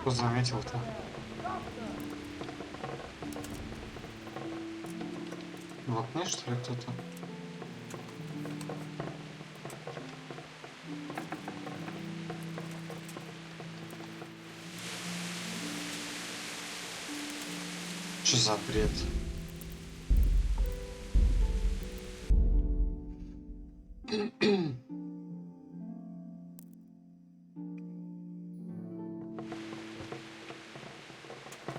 Кто заметил-то? В окне, что ли, кто-то? Что за бред?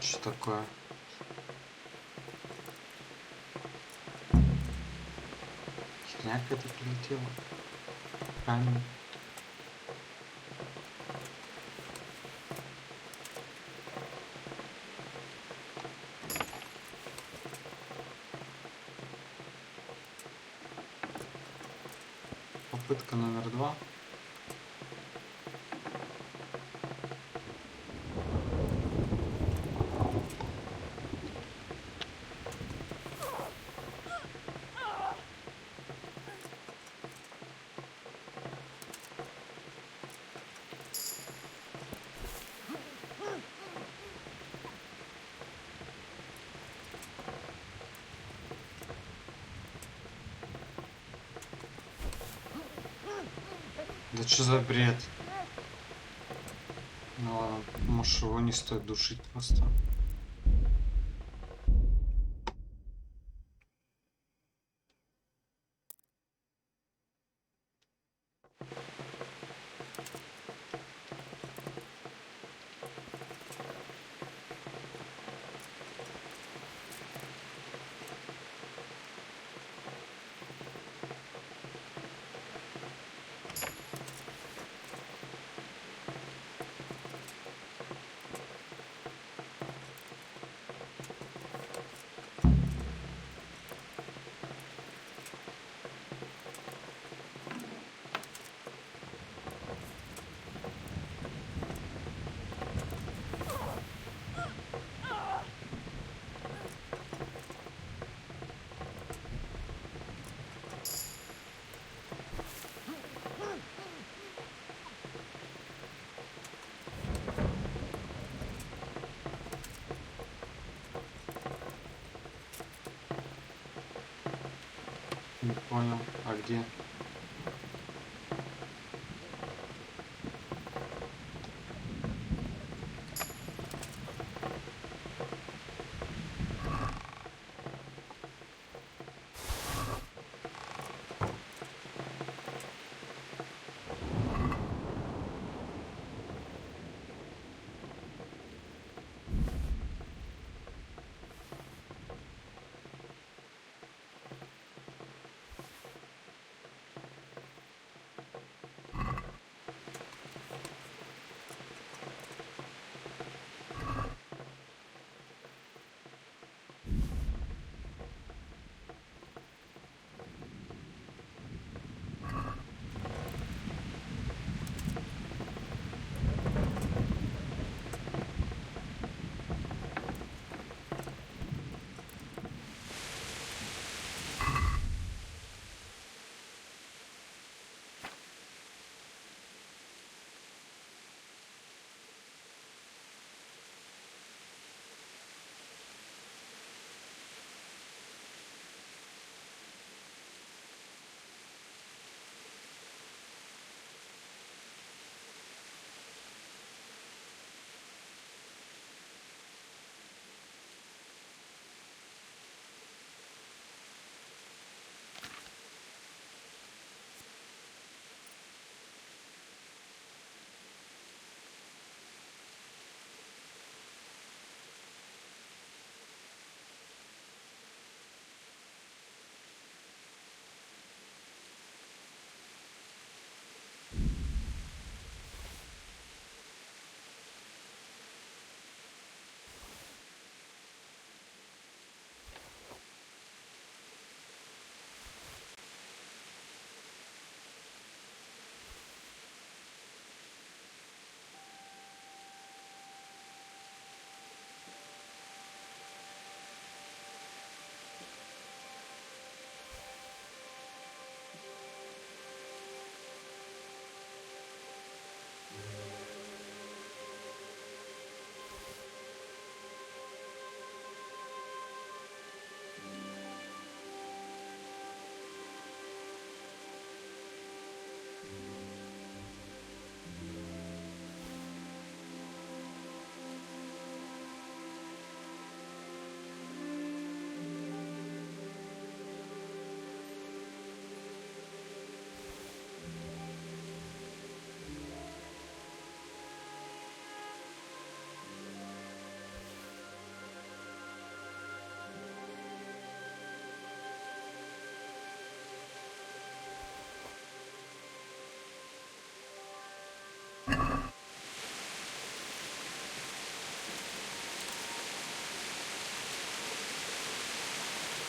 Что такое? Херня какая-то прилетела. Камень. Попытка номер 2. Да что за бред? Ну ладно, может его не стоит душить просто. Не понял, а где?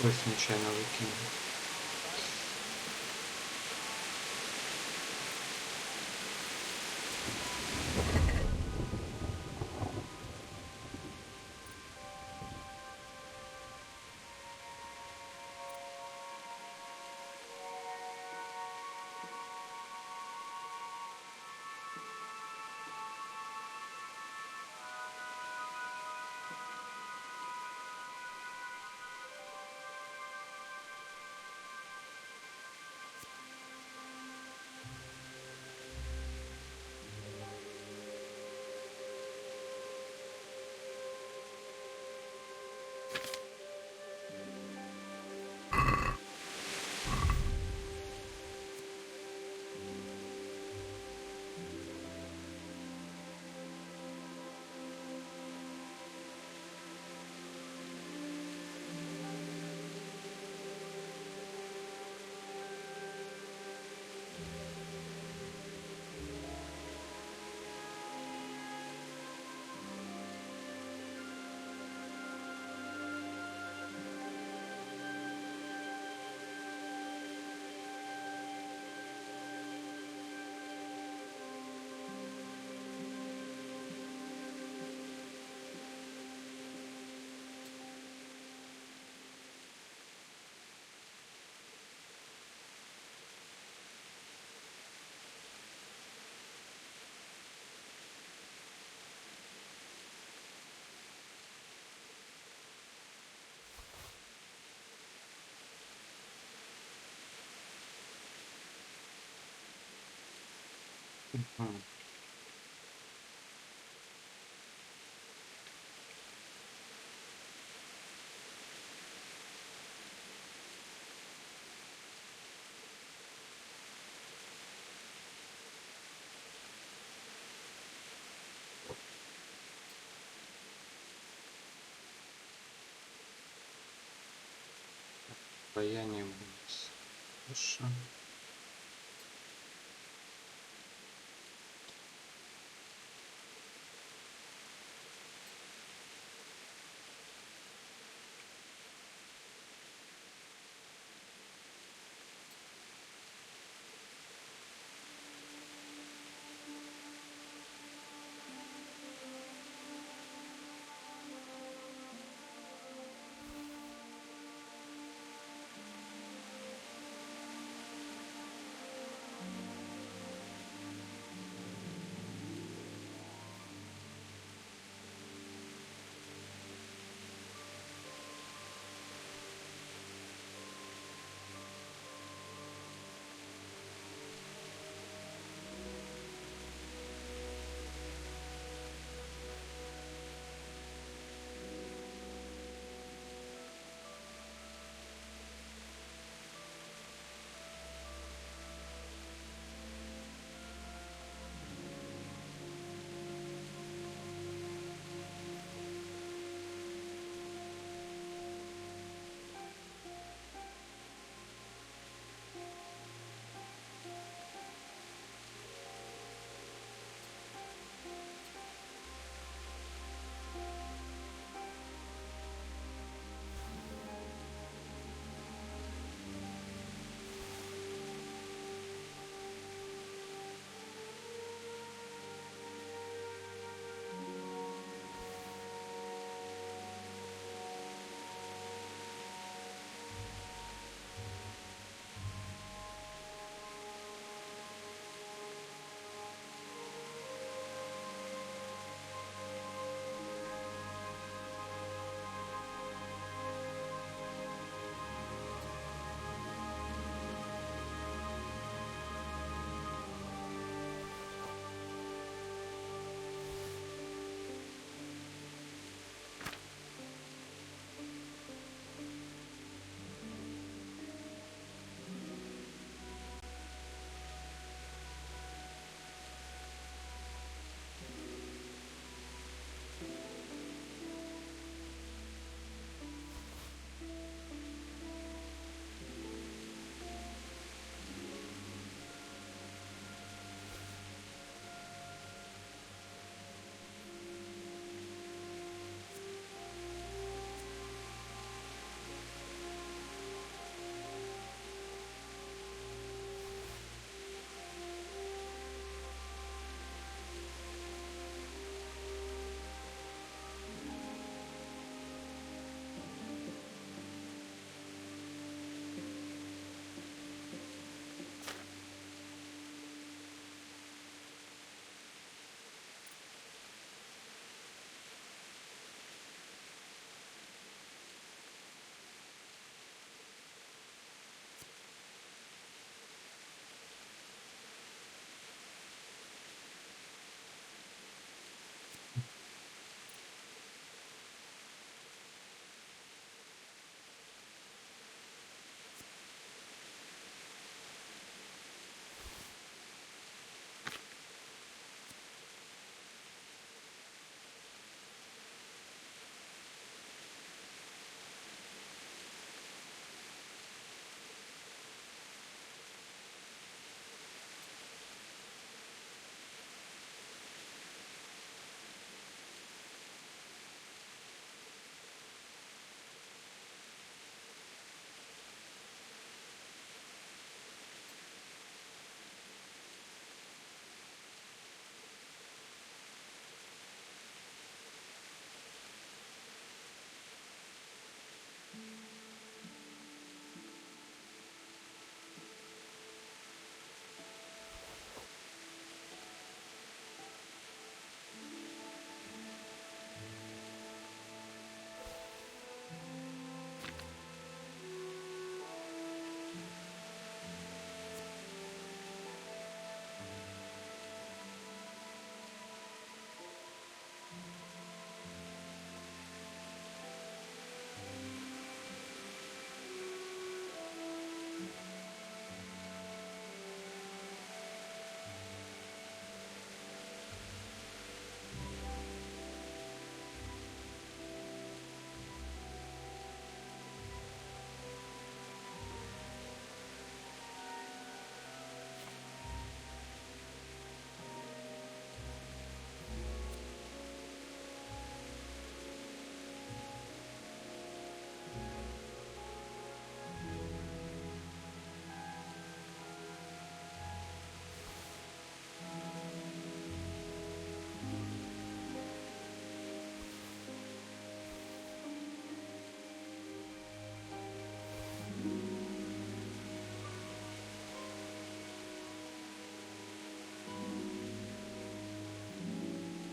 Ой, случайно выкинул. Мгм. Баяние будет. Хорошо.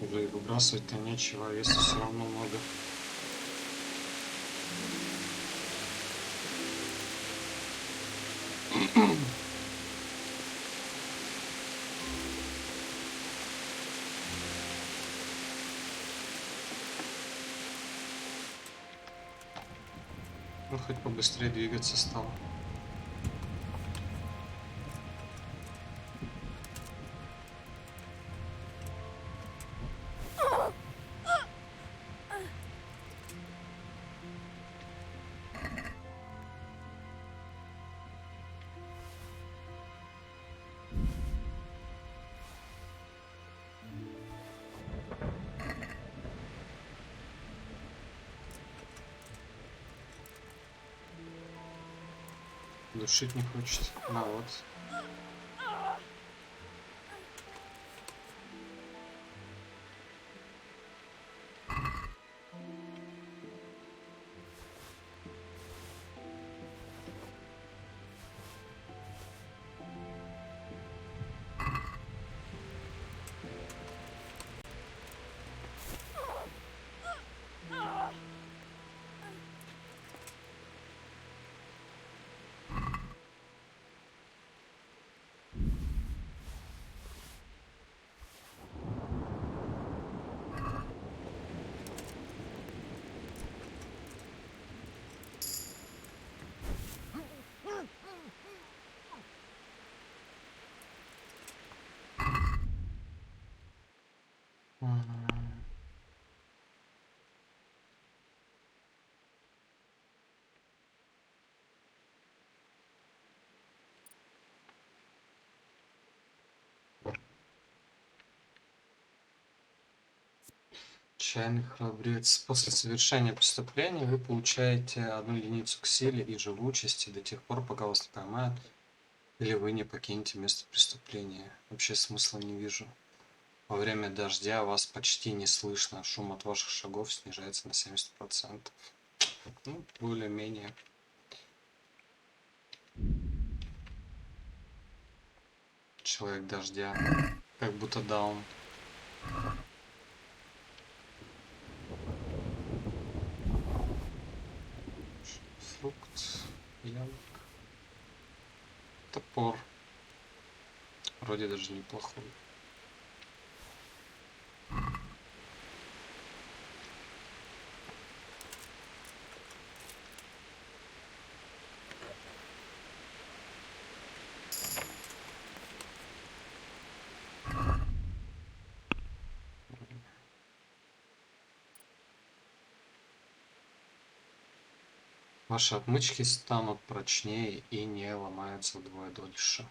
Уже и выбрасывать-то нечего, а веса все равно много. Ну, хоть побыстрее двигаться стало. Душить не хочет. На вот. Чайный храбрец. После совершения преступления вы получаете 1 единицу к силе и живучести до тех пор, пока вас не поймают или вы не покинете место преступления. Вообще смысла не вижу. Во время дождя вас почти не слышно. Шум от ваших шагов снижается на 70%. Ну, более-менее. Человек дождя. Как будто даун. Фрукт. Яблоко. Топор. Вроде даже неплохой. Ваши отмычки станут прочнее и не ломаются вдвое дольше.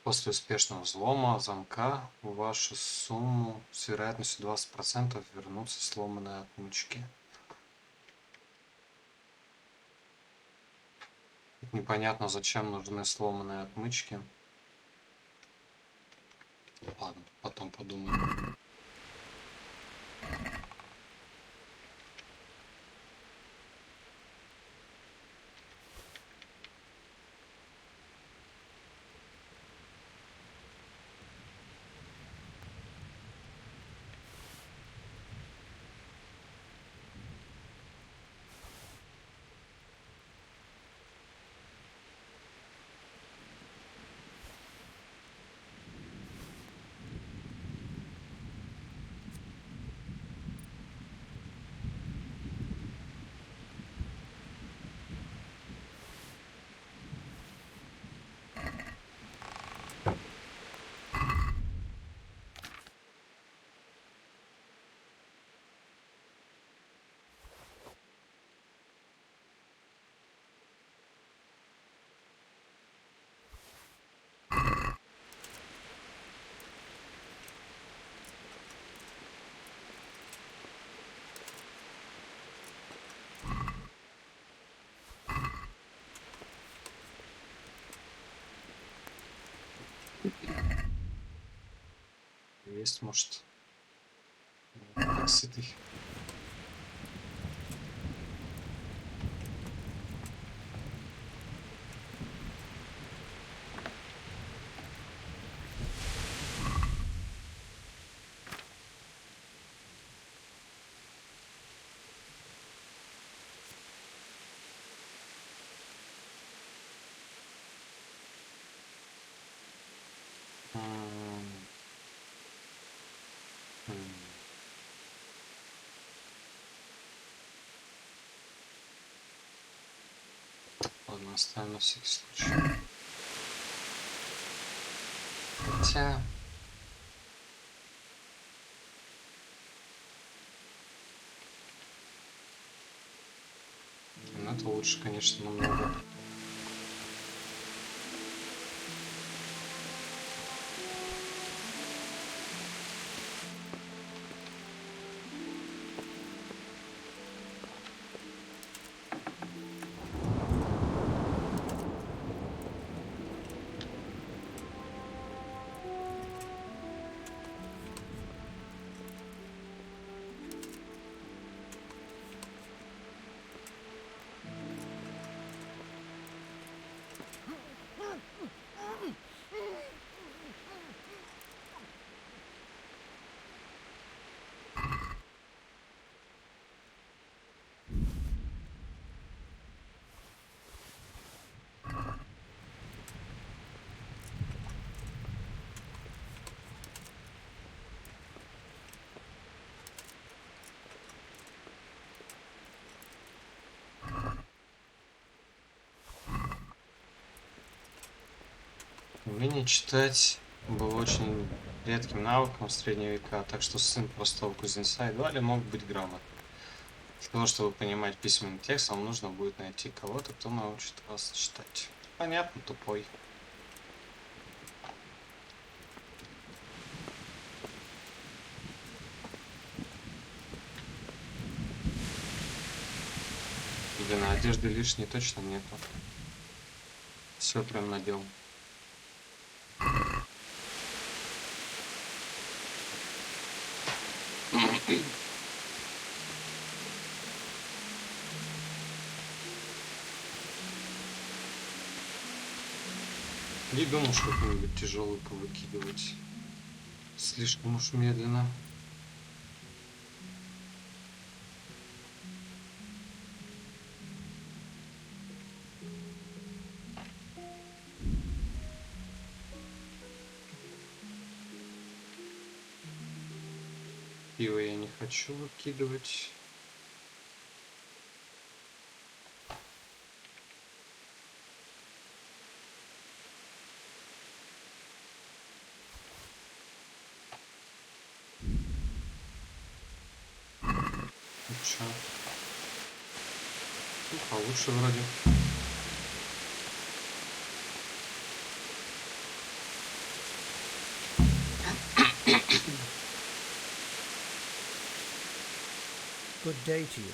После успешного взлома замка в вашу сумму с вероятностью 20% вернутся сломанные отмычки. Непонятно, зачем нужны сломанные отмычки. Ладно, потом подумаю. Есть, может, как сытый. оставим на всякий случай. Хотя... Ну, это лучше, конечно, намного. Умение читать было очень редким навыком в средние века, так что сын простого кузнеца едва ли мог быть грамотным. Для того, чтобы понимать письменный текст, вам нужно будет найти кого-то, кто научит вас читать. Понятно, тупой. Блин, а одежды лишней точно нету. Все прям надел. Не думал, что какой-нибудь тяжелый повыкидывать. Слишком уж медленно. Пиво я не хочу выкидывать. Чё? Ну, получше вроде. Good day to you.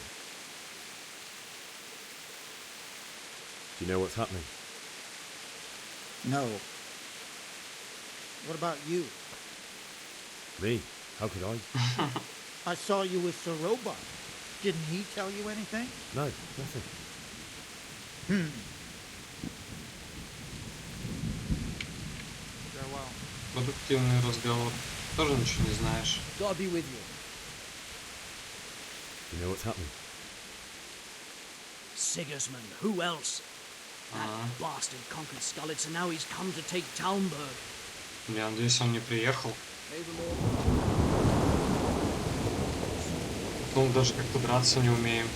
Do you know what's happening? No. What about you? Me? How could I? I saw you with Sir Robot. Didn't he tell you anything? No, nothing. Farewell. Продуктивный разговор. Тоже ничего не знаешь. God be with you. Do you know what's happening? Sigismund, who else? That bastard conquered Skalitz, and now he's come to take Talmberg. Я надеюсь, он не приехал. Потом даже как-то драться не умеем.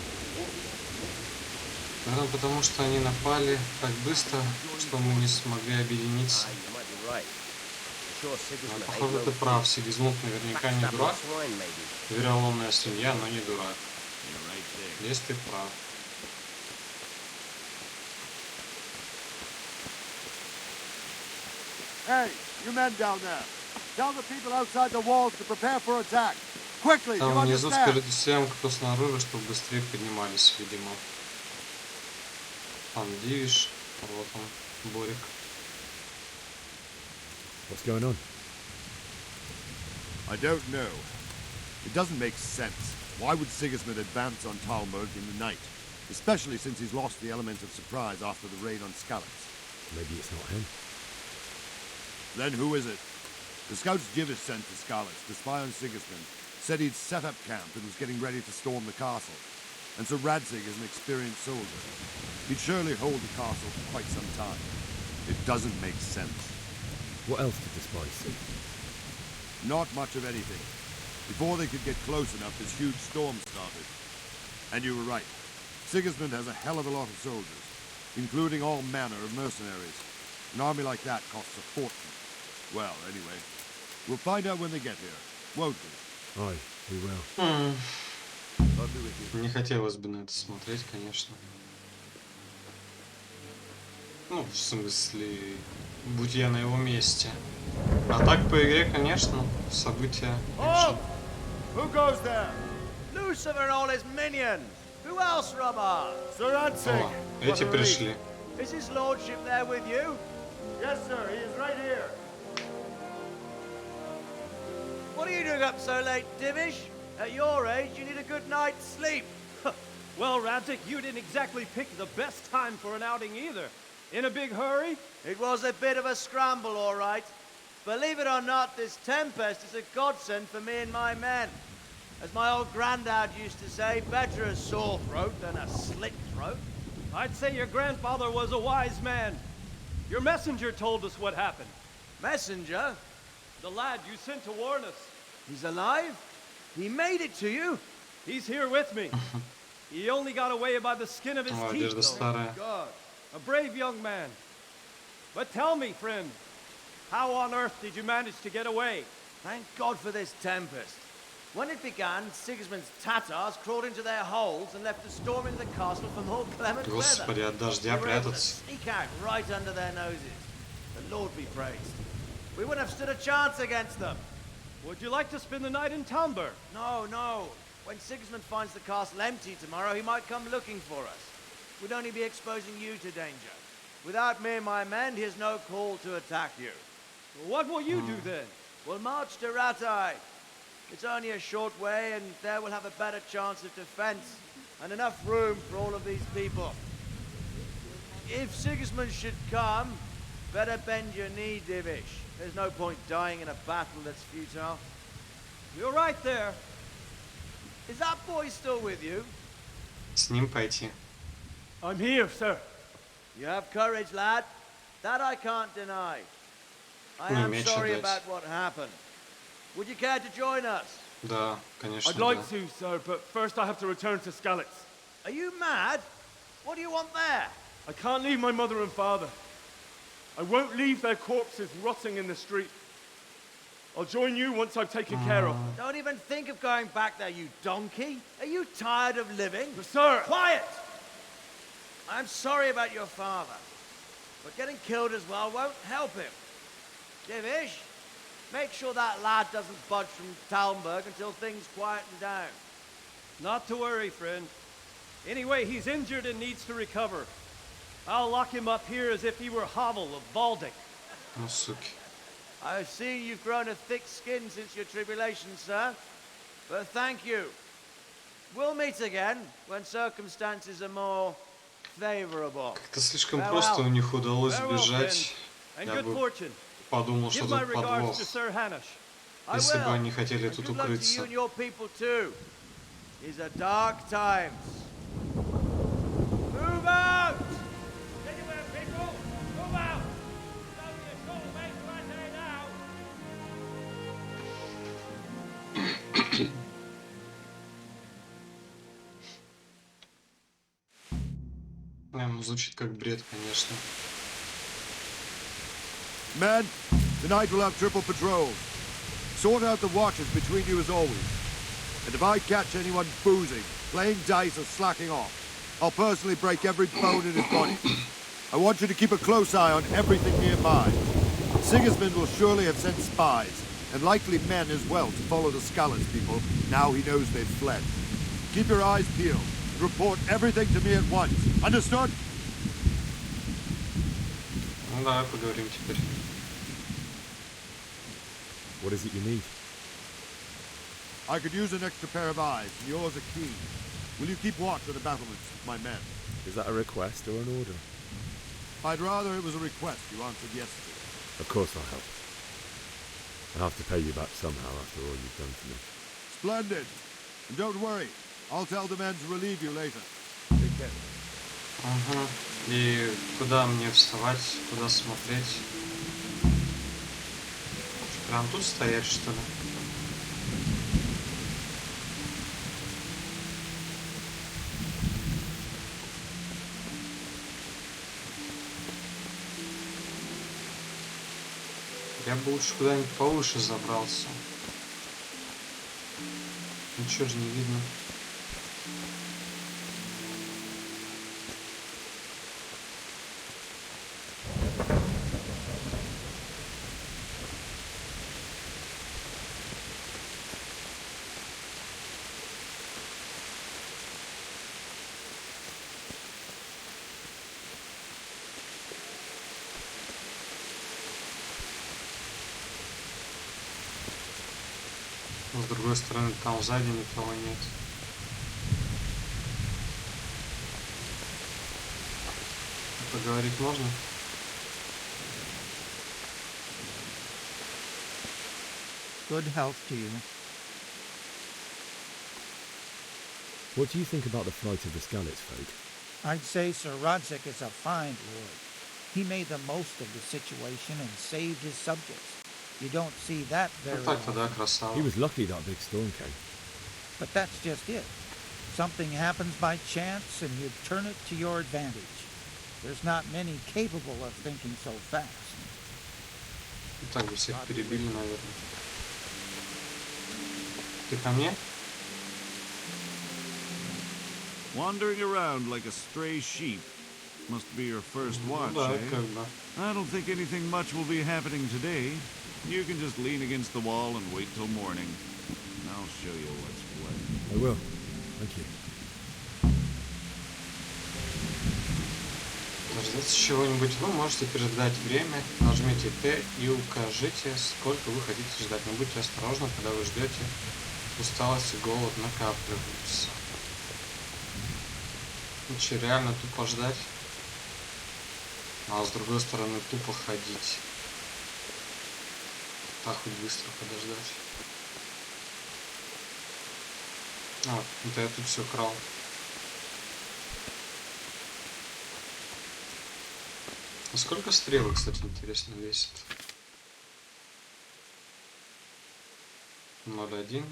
Наверное, потому что они напали так быстро, что мы не смогли объединиться. Но, похоже, ты прав. Сигизмунд наверняка не дурак. Вероломная свинья, но не дурак. Здесь ты прав. Hey, you men down there. Tell the people outside the walls to prepare for attack. Quickly, do you Там внизу understand? скажите всем, кто снаружи, чтобы быстрее поднимались, видимо. Там Дивиш, вот он, Борик. What's going on? I don't know. It doesn't make sense. Why would Sigismund advance on Talmberg in the night? Especially since he's lost the element of surprise after the raid on Skalitz. Maybe it's not him. Then who is it? The scouts Jivis sent to Skalitz to spy on Sigismund said he'd set up camp and was getting ready to storm the castle. And so Radzig is an experienced soldier. He'd surely hold the castle for quite some time. It doesn't make sense. What else did the spies see? Not much of anything. Before they could get close enough, this huge storm started. And you were right. Sigismund has a hell of a lot of soldiers. including all manner of mercenaries. An army like that costs a fortune. Well, anyway, we'll find out when they get here, won't we? Aye, we will. I'll be with you. Не хотелось бы на это смотреть, конечно. Ну, в смысле, будь я на его месте. А так по игре, конечно, события. Экшен. Who goes there? Lucifer and all his minions. Who else, Robert? Sir Ansing. О, эти пришли. Is his lordship there with you? Yes, sir. He is right here. What are you doing up so late, Divish? At your age, you need a good night's sleep. Well, Radzik, you didn't exactly pick the best time for an outing either. In a big hurry? It was a bit of a scramble, all right. Believe it or not, this tempest is a godsend for me and my men. As my old granddad used to say, better a sore throat than a slit throat. I'd say your grandfather was a wise man. Your messenger told us what happened. Messenger? The lad you sent to warn us. He's alive? He made it to you? He's here with me. He only got away by the skin of his О, teeth, одежда though. старая. God, a brave young man. But tell me, friend, how on earth did you manage to get away? Thank God for this tempest. When it began, Sigismund's Tatars crawled into their holes and left a storm into the castle for more clement Господи, weather. от дождя We were able to прятаться. sneak out right under their noses. The Lord be praised. We wouldn't have stood a chance against them. Would you like to spend the night in Talmberg? No, no. When Sigismund finds the castle empty tomorrow, he might come looking for us. We'd only be exposing you to danger. Without me and my men, he has no call to attack you. What will you do then? We'll march to Ratai. It's only a short way, and there we'll have a better chance of defense and enough room for all of these people. If Sigismund should come, better bend your knee, Divish. There's no point dying in a battle that's futile. You're right there. Is that boy still with you? С ним пойти. I'm here, sir. You have courage, lad. That I can't deny. I Ну, am меч sorry отдать. about what happened. Would you care to join us? Да, конечно, I'd like да. to, sir, but first I have to return to Skalitz. Are you mad? What do you want there? I can't leave my mother and father. I won't leave their corpses rotting in the street. I'll join you once I've taken care of them. Don't even think of going back there, you donkey. Are you tired of living? But sir, Quiet! I'm sorry about your father, but getting killed as well won't help him. Divish, make sure that lad doesn't budge from Talmberg until things quieten down. not to worry, friend. Anyway, he's injured and needs to recover. I'll lock him up here as if he were Havel of Baldic. Ну, суки. I've seen you've grown a thick skin since your tribulation, sir. But thank you. We'll meet again when circumstances are more favorable. Как-то слишком Farewell. просто у них удалось Farewell, сбежать. And Я good бы fortune. подумал, что Give my тут regards подвох. to Sir Hanish. I Если бы will. они хотели And тут good luck to you укрыться. and your people too. These are dark times. Move out! Anywhere, people! Move out! It's only a short way to Rattay now! Ну, звучит как бред, конечно. Men, tonight we'll have triple patrols. Sort out the watches between you as always. And if I catch anyone boozing, playing dice or slacking off, I'll personally break every bone in his body. I want you to keep a close eye on everything nearby. Sigismund will surely have sent spies, and likely men as well, to follow the Scalars people, now he knows they've fled. Keep your eyes peeled, and report everything to me at once. Understood? Ну да, поговорим теперь. What is it you need? I could use an extra pair of eyes, and yours are keen. Will you keep watch on the battlements with my men? Is that a request or an order? I'd rather it was a request you answered yes to. Of course I'll help. I'll have to pay you back somehow after all you've done for me. Splendid. And don't worry, I'll tell the men to relieve you later. Take care. Ага. И куда мне вставать? Куда смотреть? Прям тут стоять, что ли? Я бы лучше куда-нибудь повыше забрался. Ничего же не видно. Но с другой стороны, там сзади никого нет. Поговорить можно? Good health to you. What do you think about the flight of the Skalitz folk? I'd say Sir Rodzik is a fine lord. He made the most of the situation and saved his subjects. You don't see that very Ну так-то да, often. красава. He was lucky that big storm came. But that's just it. Something happens by chance and you turn it to your advantage. There's not many capable of thinking so fast. И так бы всех перебили, наверное. Ты ко мне? Wandering around like a stray sheep. Must be your first watch, Да, eh? как бы. I don't think anything much will be happening today. You can just lean against the wall and wait till morning. I'll show you what's what. I will. Thank you. Дождаться чего-нибудь вы можете переждать время. Нажмите Т и укажите, сколько вы хотите ждать. Но будьте осторожны, когда вы ждете. Усталость и голод накапливаются. Ну че, реально тупо ждать? А с другой стороны тупо ходить. Так хоть быстро подождать. А, это я тут все крал. А сколько стрелы, кстати, интересно, весит? 0,1.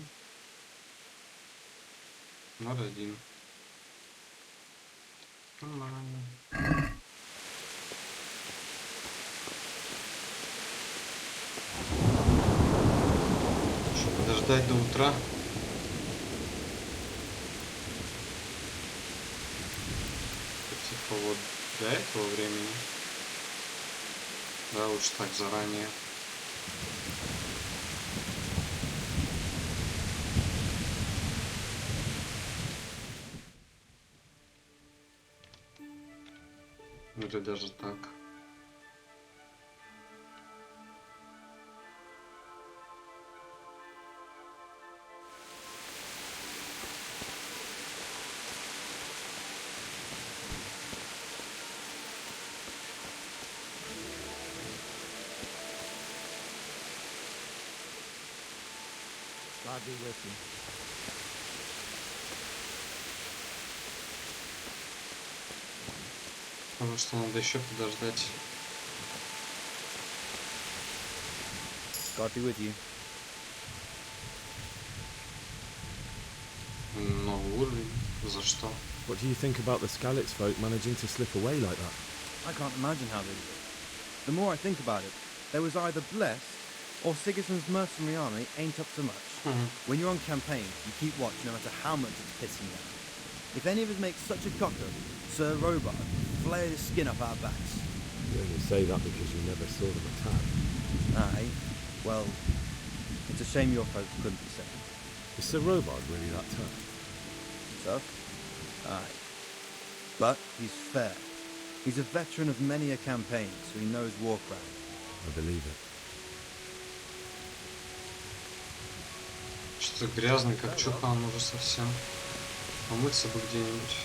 0,1. Нормально. Что, подождать до утра? Типа вот до этого времени. Да, лучше так заранее. Или даже так. God be with you. Потому что надо еще подождать. God be with you. Новый уровень. За что? What do you think about the Skalitz folk managing to slip away like that? I can't imagine how they did it. The more I think about it, they was either blessed or Sigismund's mercenary army ain't up to much. When you're on campaign, you keep watch no matter how much it's pissing down. If any of us make such a cock up, Sir Robard will flare his skin up our backs. You only say that because you never saw them attack. Aye. Well, it's a shame your folks couldn't be saved. Is Sir Robard really that tough? Tough? Aye. But he's fair. He's a veteran of many a campaign, so he knows warcraft. I believe it. Что-то грязный, как чухан уже совсем. Помыться бы где-нибудь.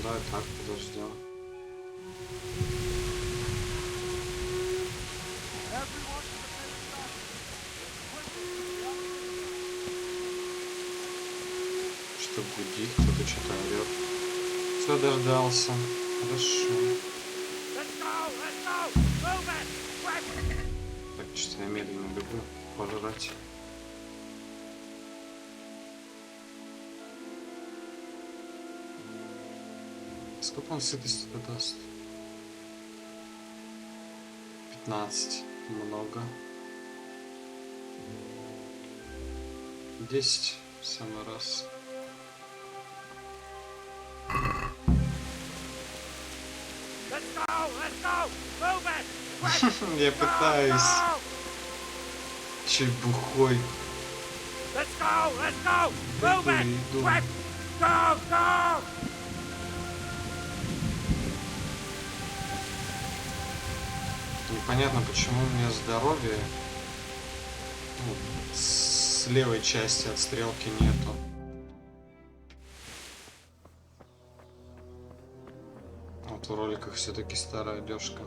Да, и так, подождем. Что гудит, кто-то что-то орет. Все, дождался. Хорошо. Так, что я медленно бегу пожрать. Сколько он сытости даст? 15. Много. 10. В самый раз. Я пытаюсь. Чуть бухой. Иду. Непонятно, почему у меня здоровье с левой части от стрелки нету. Вот в роликах все-таки старая одежка.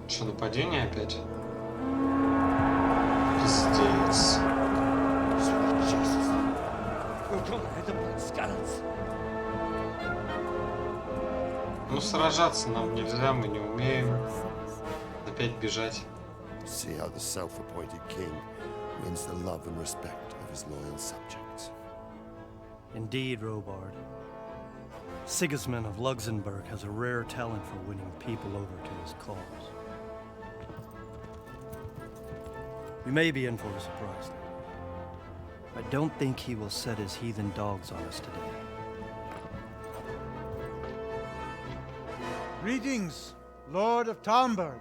Что, нападение опять? Пиздец. Ну, сражаться нам нельзя, мы не умеем. Опять бежать. See how the self-appointed king wins the love and respect of his loyal subjects. Indeed, Robard. Sigismund of Luxembourg has a rare talent for winning people over to his cause. We may be in for a surprise, though. I don't think he will set his heathen dogs on us today. Greetings, Lord of Talmberg.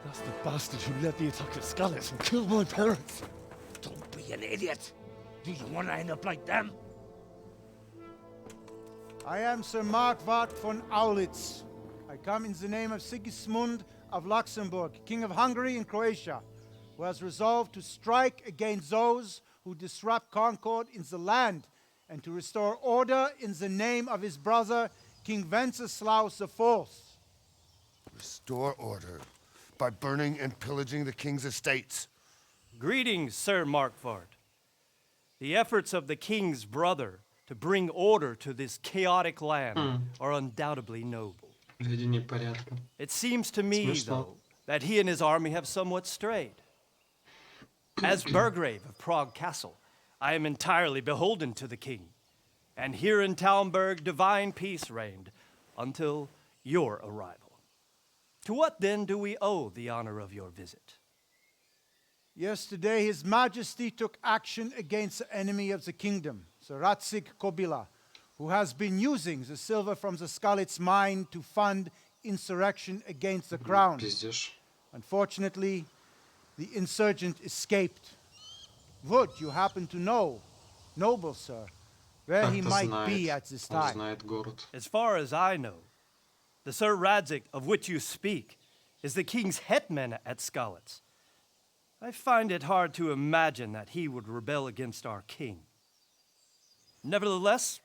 That's the bastard who led the attack at Scarlet and killed my parents. Don't be an idiot. Do you want to end up like them? I am Sir Markwart von Aulitz. I come in the name of Sigismund of Luxembourg, King of Hungary and Croatia, who has resolved to strike against those who disrupt concord in the land and to restore order in the name of his brother, King Wenceslaus IV. Restore order by burning and pillaging the king's estates. Greetings, Sir Markwart. The efforts of the king's brother to bring order to this chaotic land are undoubtedly noble. Введение порядка. It seems to me, Смешно. though, that he and his army have somewhat strayed. As Burgrave of Prague Castle, I am entirely beholden to the king. And here in Talmberg, divine peace reigned until your arrival. To what then do we owe the honor of your visit? Yesterday, His Majesty took action against the enemy of the kingdom, Sir Ratsig Kobila, who has been using the silver from the Skalitz mine to fund insurrection against the crown. Пиздешь. Unfortunately, the insurgent escaped. Would you happen to know, noble sir, where he Как-то might be знает. at this Он time? знает город. As far as I know, the Sir Radzik of which you speak is the king's hetman at Skalitz. I find it hard to imagine that he would rebel against our king. Nevertheless,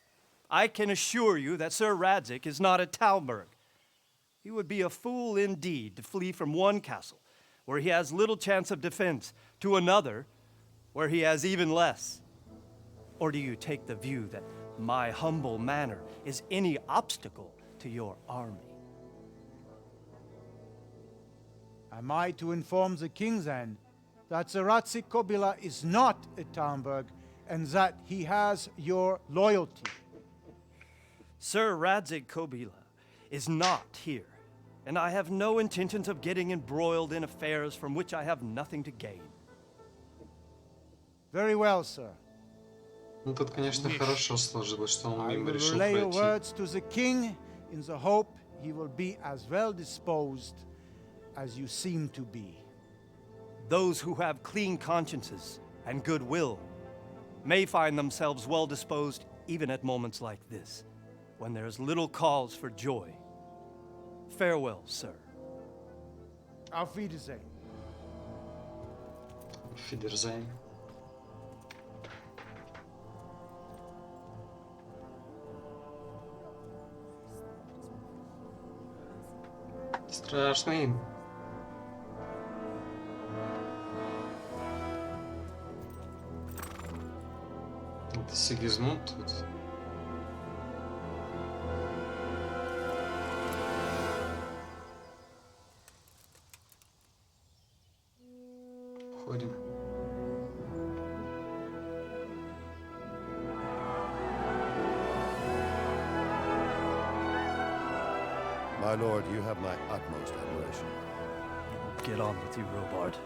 I can assure you that Sir Radzik is not at Talmberg. He would be a fool indeed to flee from one castle, where he has little chance of defense, to another, where he has even less. Or do you take the view that my humble manner is any obstacle to your army? Am I to inform the king then that Sir Ratsig Kobila is not at Talmberg and that he has your loyalty? Sir Radzik Kobila is not here, and I have no intentions of getting embroiled in affairs from which I have nothing to gain. Very well, sir. Ну тут, конечно, хорошо сложилось, что он I мимо will решил relay your пройти. words to the king in the hope he will be as well disposed as you seem to be. Those who have clean consciences and goodwill may find themselves well disposed even at moments like this, when there is little cause for joy. Farewell, sir. Auf Wiedersehen. Фидерзайн. Страшный. Это Сигизмунд тут. Ходим. My lord, you have my utmost admiration. Get on with you, Robard.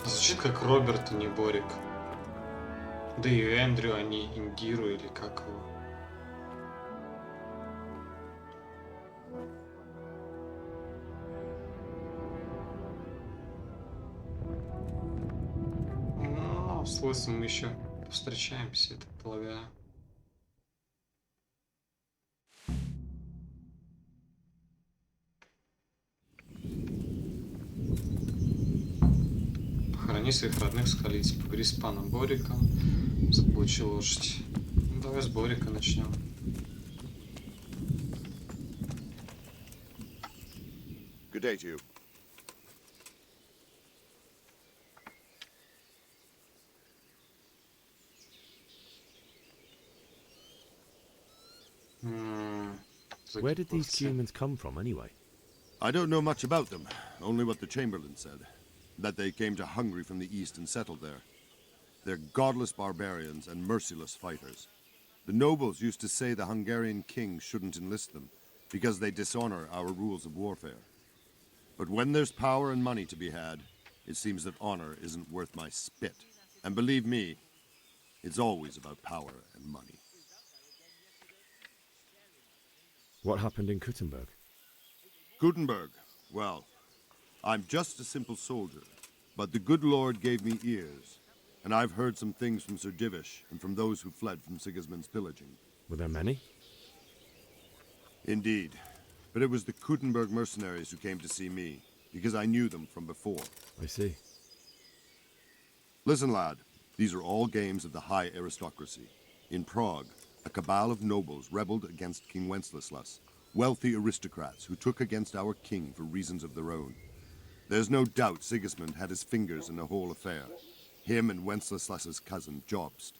Звучит как Роберт, а не Борик. Да и Эндрю, а не Индиру или как его. Ну, с Лысым мы еще встречаемся, я так полагаю. Похорони своих родных в столице, поговори с паном Бориком, заполучи лошадь. Ну, давай с Борика начнем. Good day to you. Where did these humans come from, anyway? I don't know much about them, only what the Chamberlain said. That they came to Hungary from the east and settled there. They're godless barbarians and merciless fighters. The nobles used to say the Hungarian king shouldn't enlist them, because they dishonor our rules of warfare. But when there's power and money to be had, it seems that honor isn't worth my spit. And believe me, it's always about power and money. What happened in Kuttenberg? Gutenberg, well, I'm just a simple soldier, but the good Lord gave me ears, and I've heard some things from Sir Divish and from those who fled from Sigismund's pillaging. Were there many? Indeed, but it was the Kuttenberg mercenaries who came to see me, because I knew them from before. I see. Listen, lad, these are all games of the high aristocracy. In Prague, a cabal of nobles rebelled against King Wenceslas, wealthy aristocrats who took against our king for reasons of their own. There's no doubt Sigismund had his fingers in the whole affair, him and Wenceslas's cousin Jobst.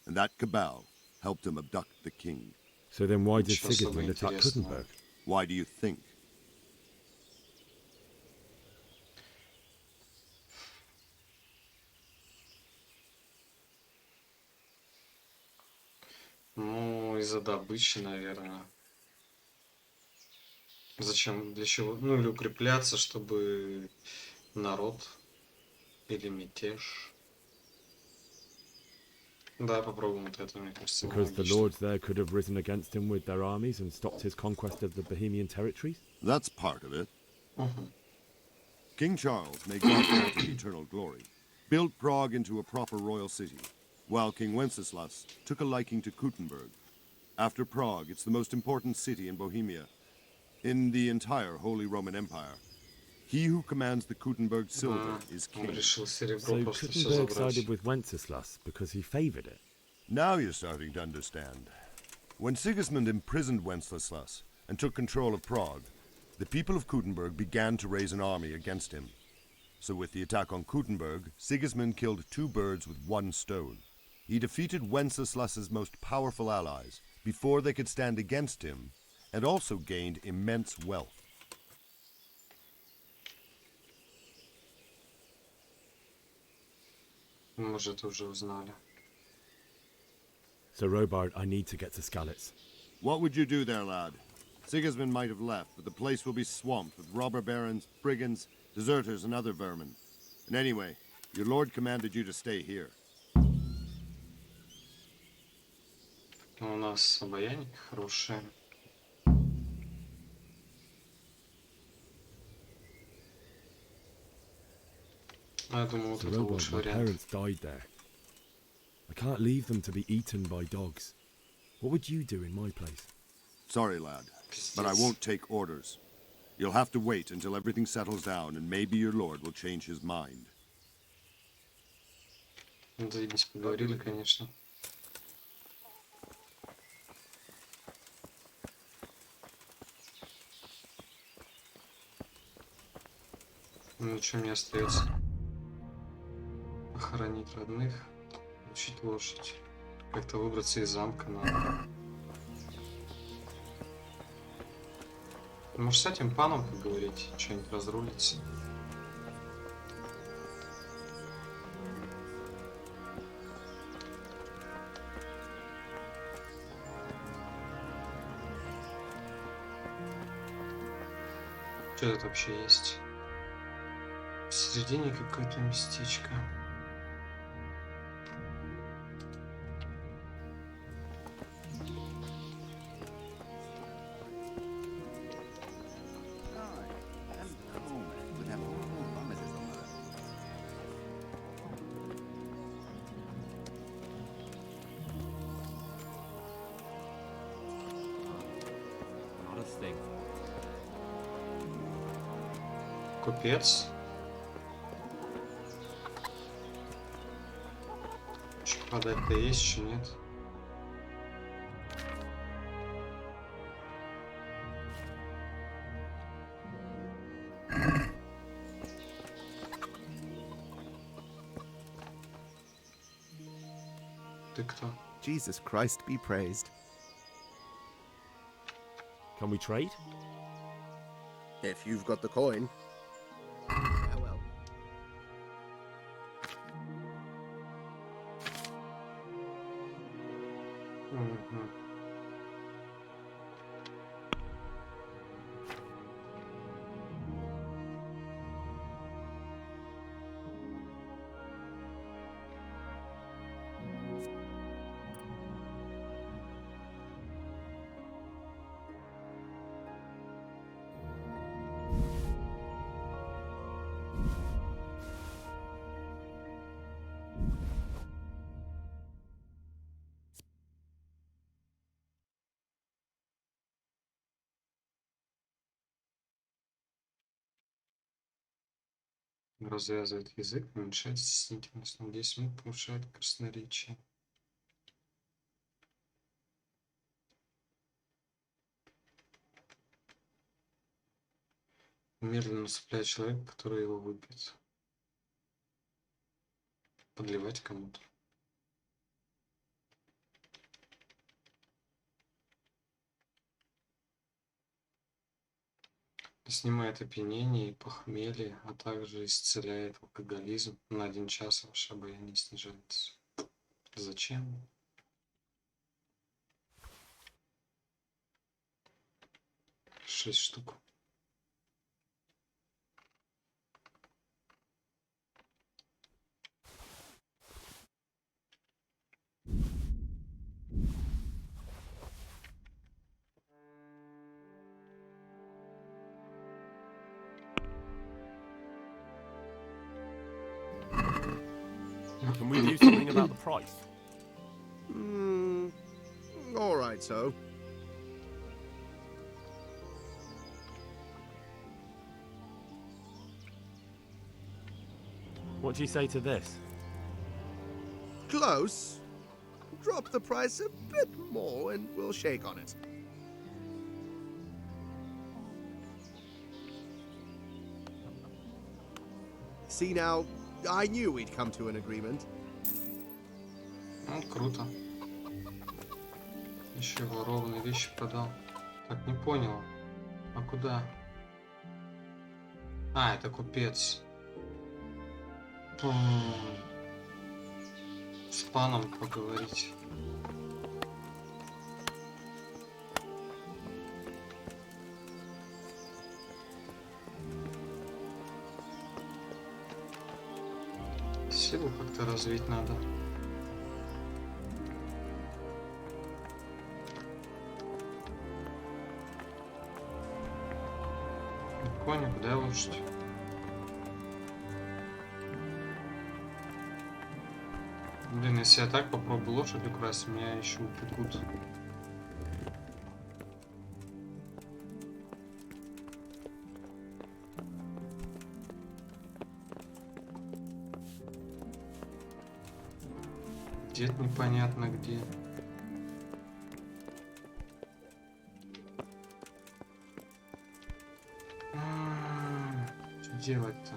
And that cabal helped him abduct the king. So then why did Ничего себе Sigismund attack интересного. Kuttenberg? Why do you think? Ну, из-за добычи, наверное. Зачем, для чего? Ну, или укрепляться, чтобы народ или мятеж. Да, попробуем вот это, мне кажется, Because the логично. lords there could have risen against him with their armies and stopped his conquest of the Bohemian territories? That's part of it. Мгм. King Charles, may God grant him eternal glory, built Prague into a proper royal city, while King Wenceslas took a liking to Kuttenberg. After Prague, it's the most important city in Bohemia, in the entire Holy Roman Empire. He who commands the Kuttenberg silver is Он king. решил серебро So просто все Kuttenberg забрать. sided with Wenceslas because he favoured it. Now you're starting to understand. When Sigismund imprisoned Wenceslas and took control of Prague, the people of Kuttenberg began to raise an army against him. So with the attack on Kuttenberg, Sigismund killed two birds with one stone. He defeated Wenceslas's most powerful allies before they could stand against him, and also gained immense wealth. Мы же это уже узнали. So Robard, I need to get to Skalitz. What would you do there, lad? Sigismund might have left, but the place will be swamped with robber barons, brigands, deserters, and other vermin. And anyway, your lord commanded you to stay here. У нас обаяние хорошее. Я думаю, вот So это Robard, лучший my вариант. parents died there. I can't leave them to be eaten by dogs. What would you do in my place? Sorry, lad, but I won't take orders. You'll have to wait until everything settles down, and maybe your lord will change his mind. Заебись, поговорили, конечно. Ну, ничего не остается. Похоронить родных, учить лошадь. Как-то выбраться из замка надо. Может, с этим паном поговорить, что-нибудь разрулится. Что тут вообще есть? В середине какое-то местечко. Not a thing. Купец. Что продать-то есть, еще нет. Ты кто? Jesus Christ be praised. Can we trade? If you've got the coin. Yeah, well. Мгм. Развязывает язык, уменьшает стеснительность на 10 минут, повышает красноречие. Медленно усыпляет человека, который его выпьет. Подливать кому-то. Снимает опьянение и похмелье, а также исцеляет алкоголизм. На 1 час ваше обаяние снижается. Зачем? Шесть штук. Can we do something about the price? All right, so. What do you say to this? Close. Drop the price a bit more and we'll shake on it. See now, I knew we'd come to an agreement. Ну, круто. Еще ворованные вещи продал. Так, не понял. А куда? А, это купец. С паном поговорить. Силу как-то развить надо. Коня, куда лошадь? Блин, если я так попробую лошадь украсть, меня еще упекут. Дед непонятно где. Что делать-то?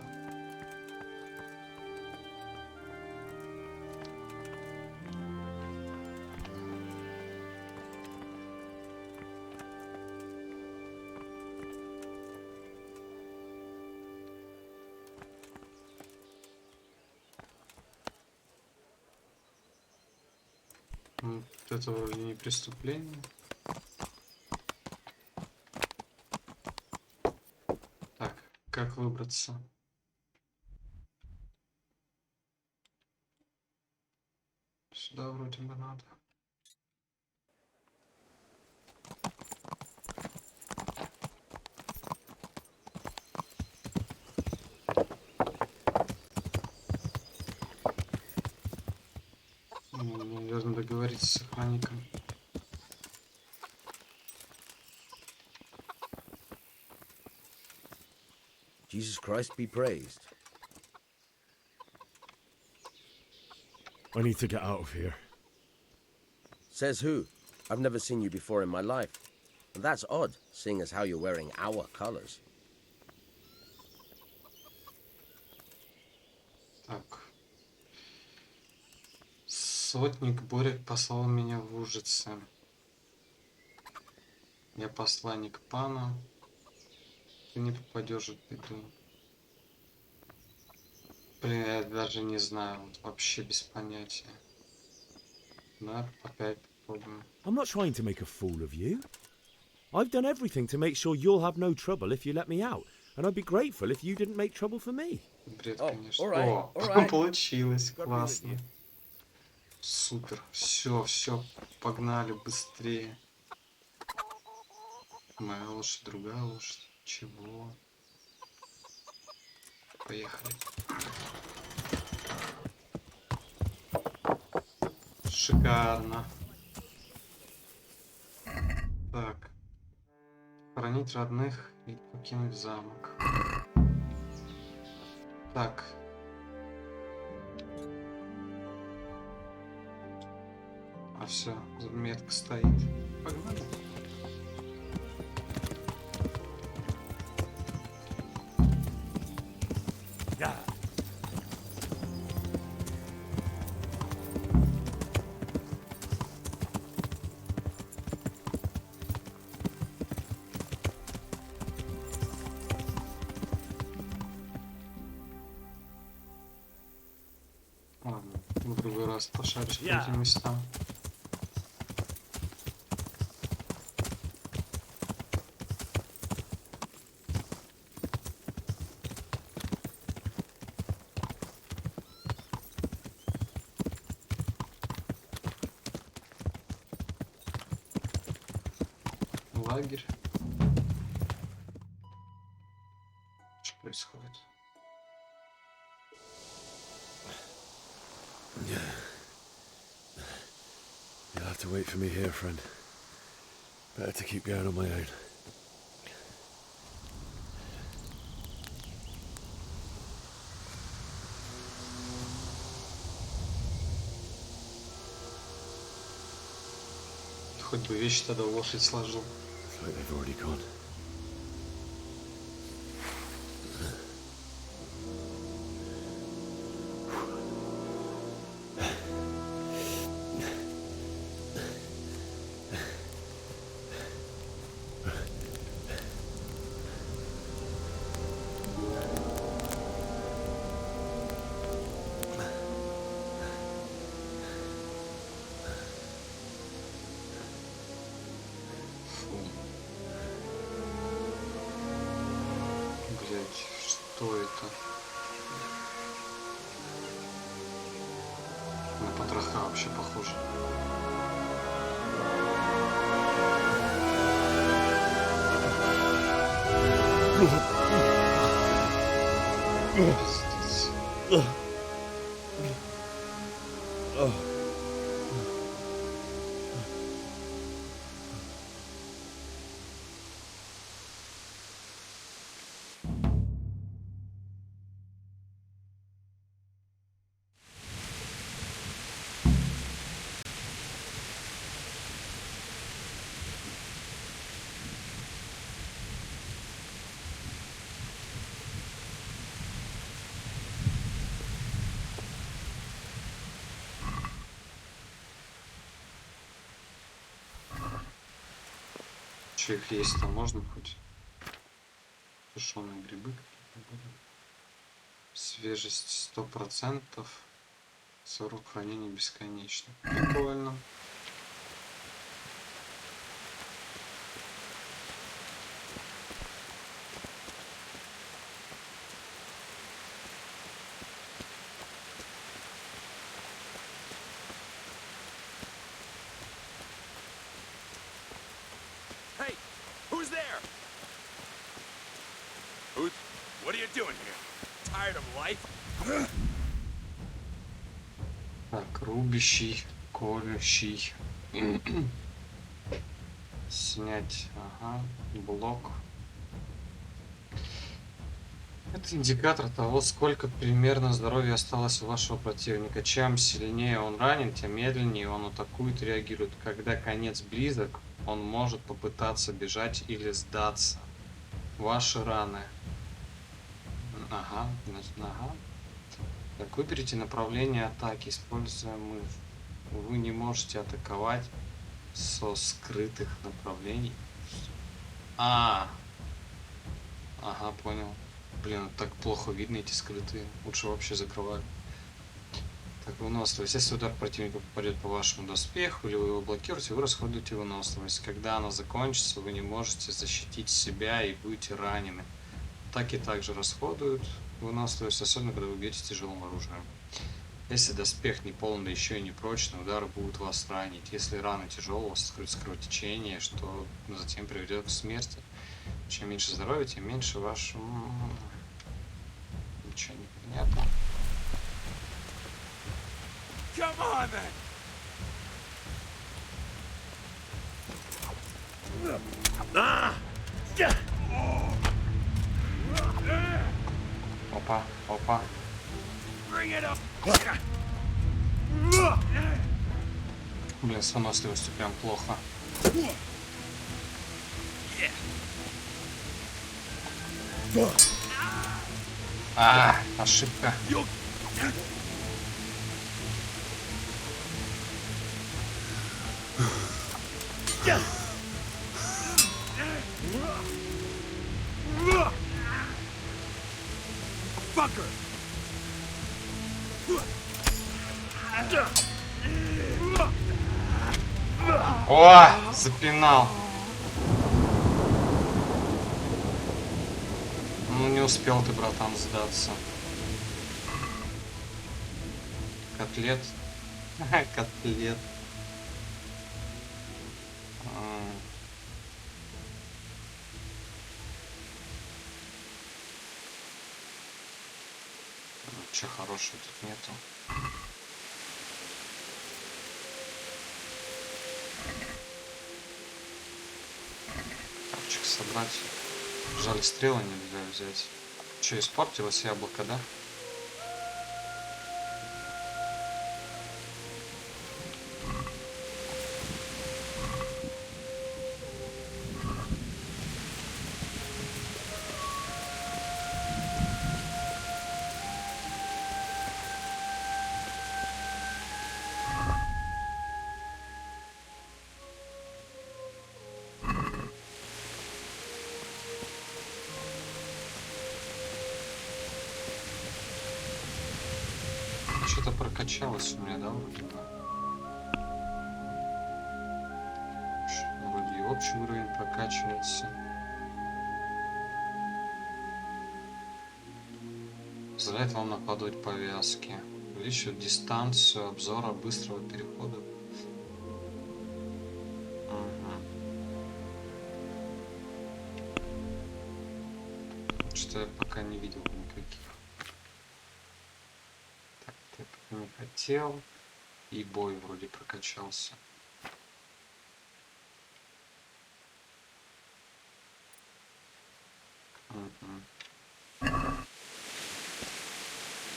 Вот это вроде не преступление. как выбраться. Сюда вроде бы надо. Наверное, договориться с охранником. Jesus Christ be praised. I need to get out of here. Says who? I've never seen you before in my life. And that's odd, seeing as how you're wearing our colors. Так. Сотник Борик послал меня в Ужице. Я посланник пана. Ты не попадешь в беду. Блин, я даже не знаю. Вот вообще без понятия. Да, опять попробуем. I'm not trying to make a fool of you. I've done everything to make sure you'll have no trouble if you let me out, and I'd be grateful if you didn't make trouble for me. Бред, Oh, конечно. alright, О, alright. получилось, God be with классно. you. Супер. Все, погнали быстрее. Моя лошадь, другая лошадь. Чего? Поехали. Шикарно. Так. Хранить родных и покинуть замок. Так. А все, метка стоит. Погнали. Ладно, в другой раз пошаришь по этим местам. Лагерь. Что происходит? You'll have to wait for me here, friend. Better to keep going on my own. Хоть бы вещи тогда в лошадь сложил. Looks like they've already gone. Блять, что это? На потроха вообще похоже. Пиздец. Че их есть-то можно хоть? Тушеные грибы какие-то будут. Свежесть 100%. Срок хранения бесконечно. Прикольно. there? What are you doing here? Tired of life? Так, рубящий, колющий. Снять, ага, блок. Это индикатор того, сколько примерно здоровья осталось у вашего противника. Чем сильнее он ранен, тем медленнее он атакует и реагирует. Когда конец близок, он может попытаться бежать или сдаться. Ваши раны. Ага, значит, ага. Так, выберите направление атаки, используя мышь. Вы не можете атаковать со скрытых направлений. Ага, понял. Блин, так плохо видно эти скрытые. Лучше вообще закрывать. Так, выносливость. Если удар противника попадет по вашему доспеху или вы его блокируете, вы расходуете выносливость. Когда она закончится, вы не можете защитить себя и будете ранены. Атаки также расходуют выносливость, особенно когда вы бьете тяжелым оружием. Если доспех не полный, да еще и не прочный, удары будут вас ранить. Если раны тяжелые, у вас откроется кровотечение, что затем приведет к смерти. Чем меньше здоровья, тем меньше ваш... Ничего не понятно. Come on, then! Опа, опа. Bring it up! Блин, с выносливостью прям плохо. Ошибка. Fucker! О, запинал. Ну не успел ты, братан, сдаться. Котлет. Котлет. Ничего хорошего тут нету. Капчик собрать. Жаль, стрелы нельзя взять. Че, испортилось яблоко, да? Что-то прокачалось у меня, да, вроде бы? Вроде и общий уровень прокачивается. Позволяет вам накладывать повязки. Увеличивает дистанцию обзора быстрого перехода. Что я пока не видел никаких. Так, я пока не хотел. И бой вроде прокачался.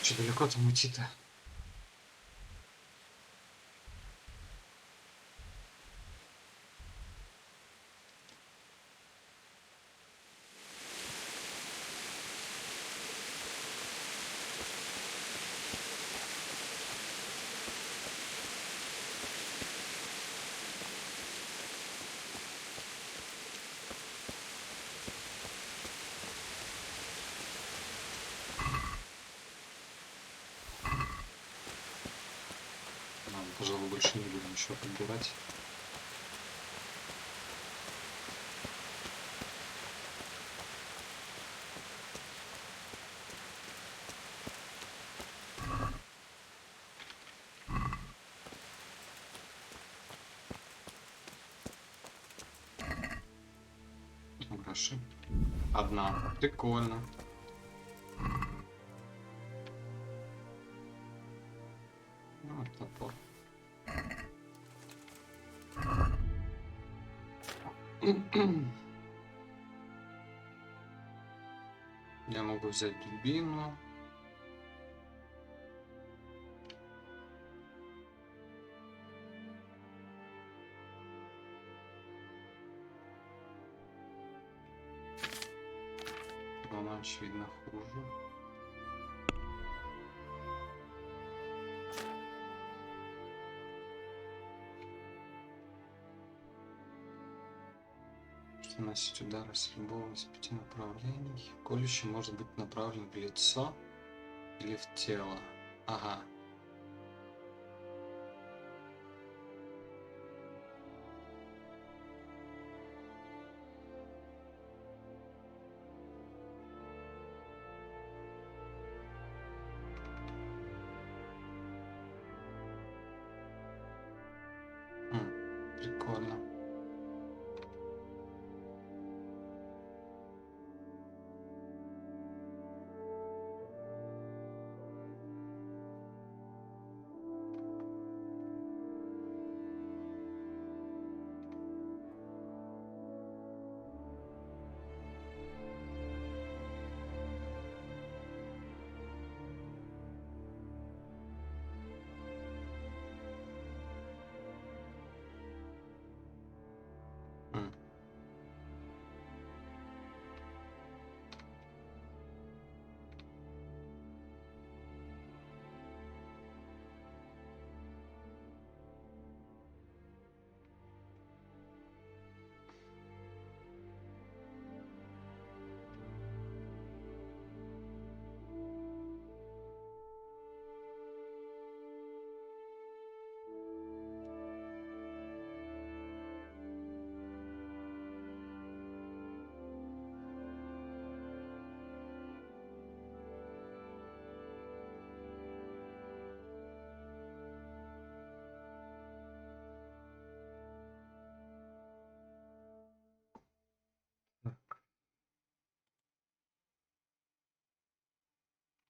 Че далеко там уйти-то? Пожалуй, больше не буду ничего подбирать. машин. Одна. Прикольно. Ну, вот топор. Я могу взять дубину. Но она, очевидно, хуже. Что наносить удары с любого из 5 направлений. Колющий может быть направлен в лицо или в тело. Ага. Прикольно.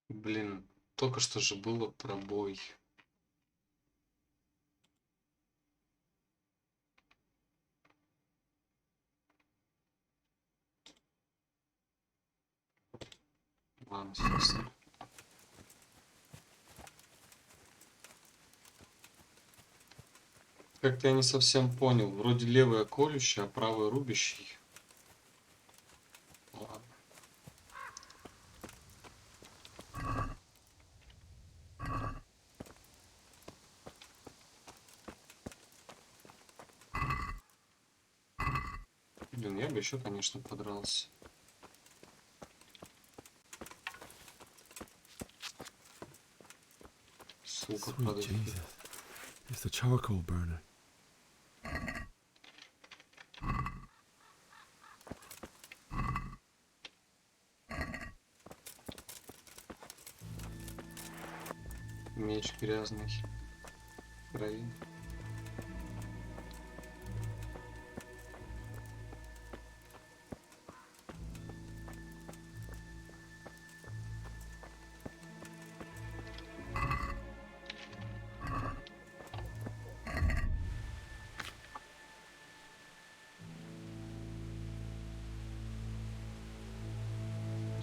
Блин, только что же было пробой. Ладно, сейчас. Как-то я не совсем понял. Вроде левая колющая, а правая рубящий. Ладно. Блин, я бы еще, конечно, подрался. Сука, Sweet подожди. Jesus. It's the charcoal burner. Меч грязный. Крови.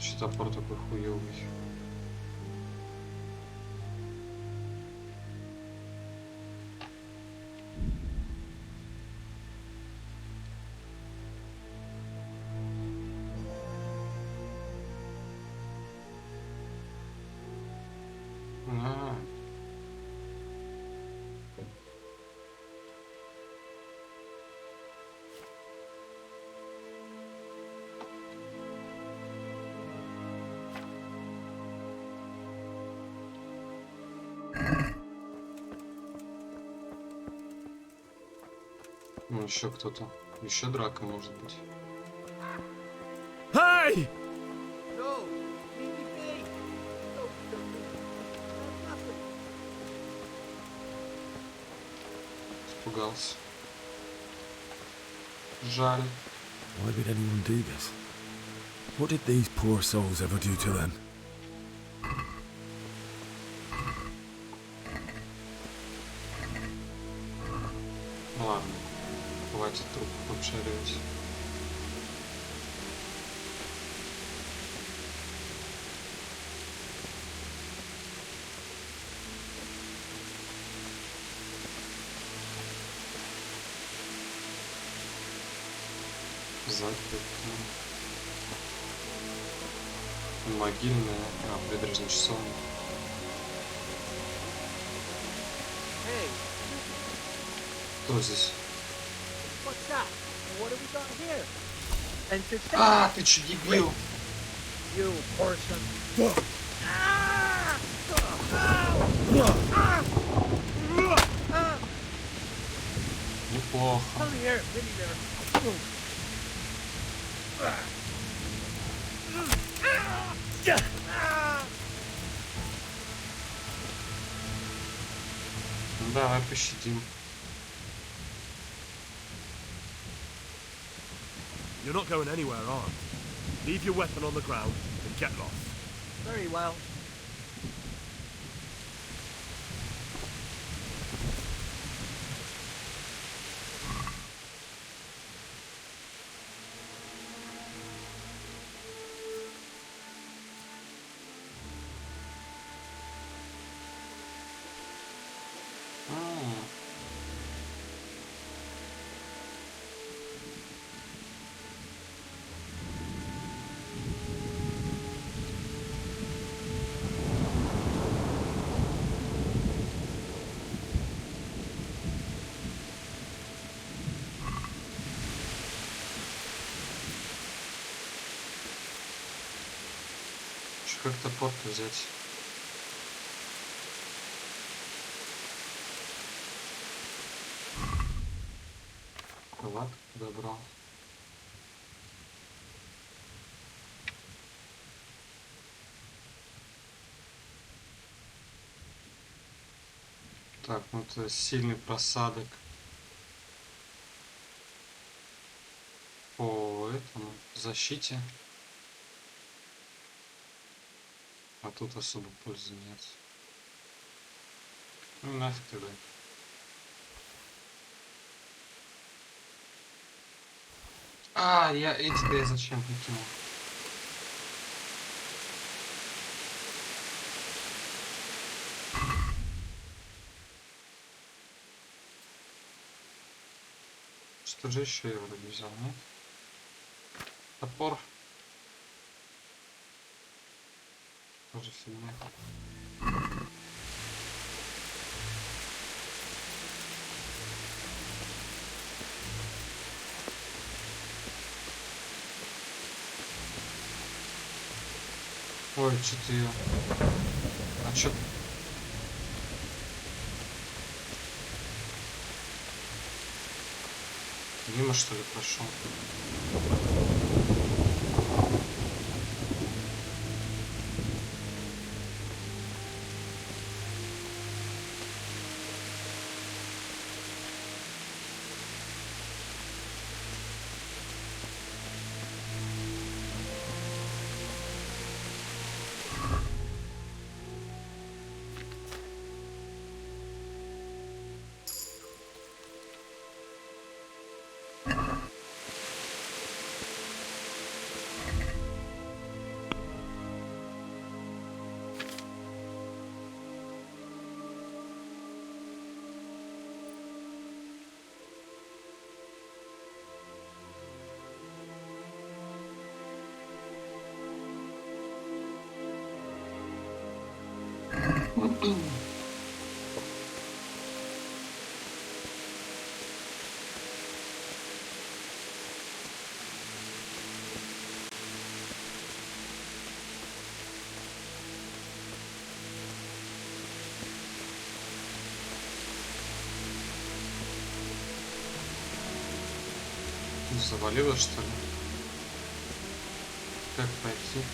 Что топор такой хуёвый. А. Ну, еще кто-то. Еще драка может быть. Hey! No, leave me be. No, nothing. Испугался. Жаль. Why would anyone do this? What did these poor souls ever do to them? Ладно, хватит трупов обшаривать. Могильная, прибрежная часовня. Hey, Кто здесь? what's that? What have we got here? And to А, ты чё, дебил? you person. Неплохо. Come here, Vinny there. Ну, давай пощадим. You're not going anywhere armed. Leave your weapon on the ground and get lost. Very well. Как топор взять? Ладно, добро. Так, ну это сильный просадок по этому защите. А тут особо пользы нет. Ну нафиг тогда. А, я эти-то я зачем покинул? Что же еще я вроде взял, нет? Топор. Тоже фигня. Ой, что-то я... А что... Мимо, что ли, прошел? Завалило, что ли? Как пойти?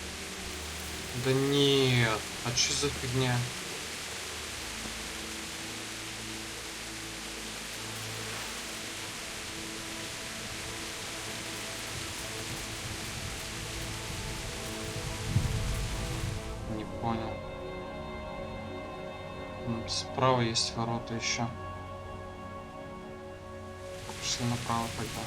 Да нет, а что за фигня? Справа есть ворота еще. Пошли направо тогда.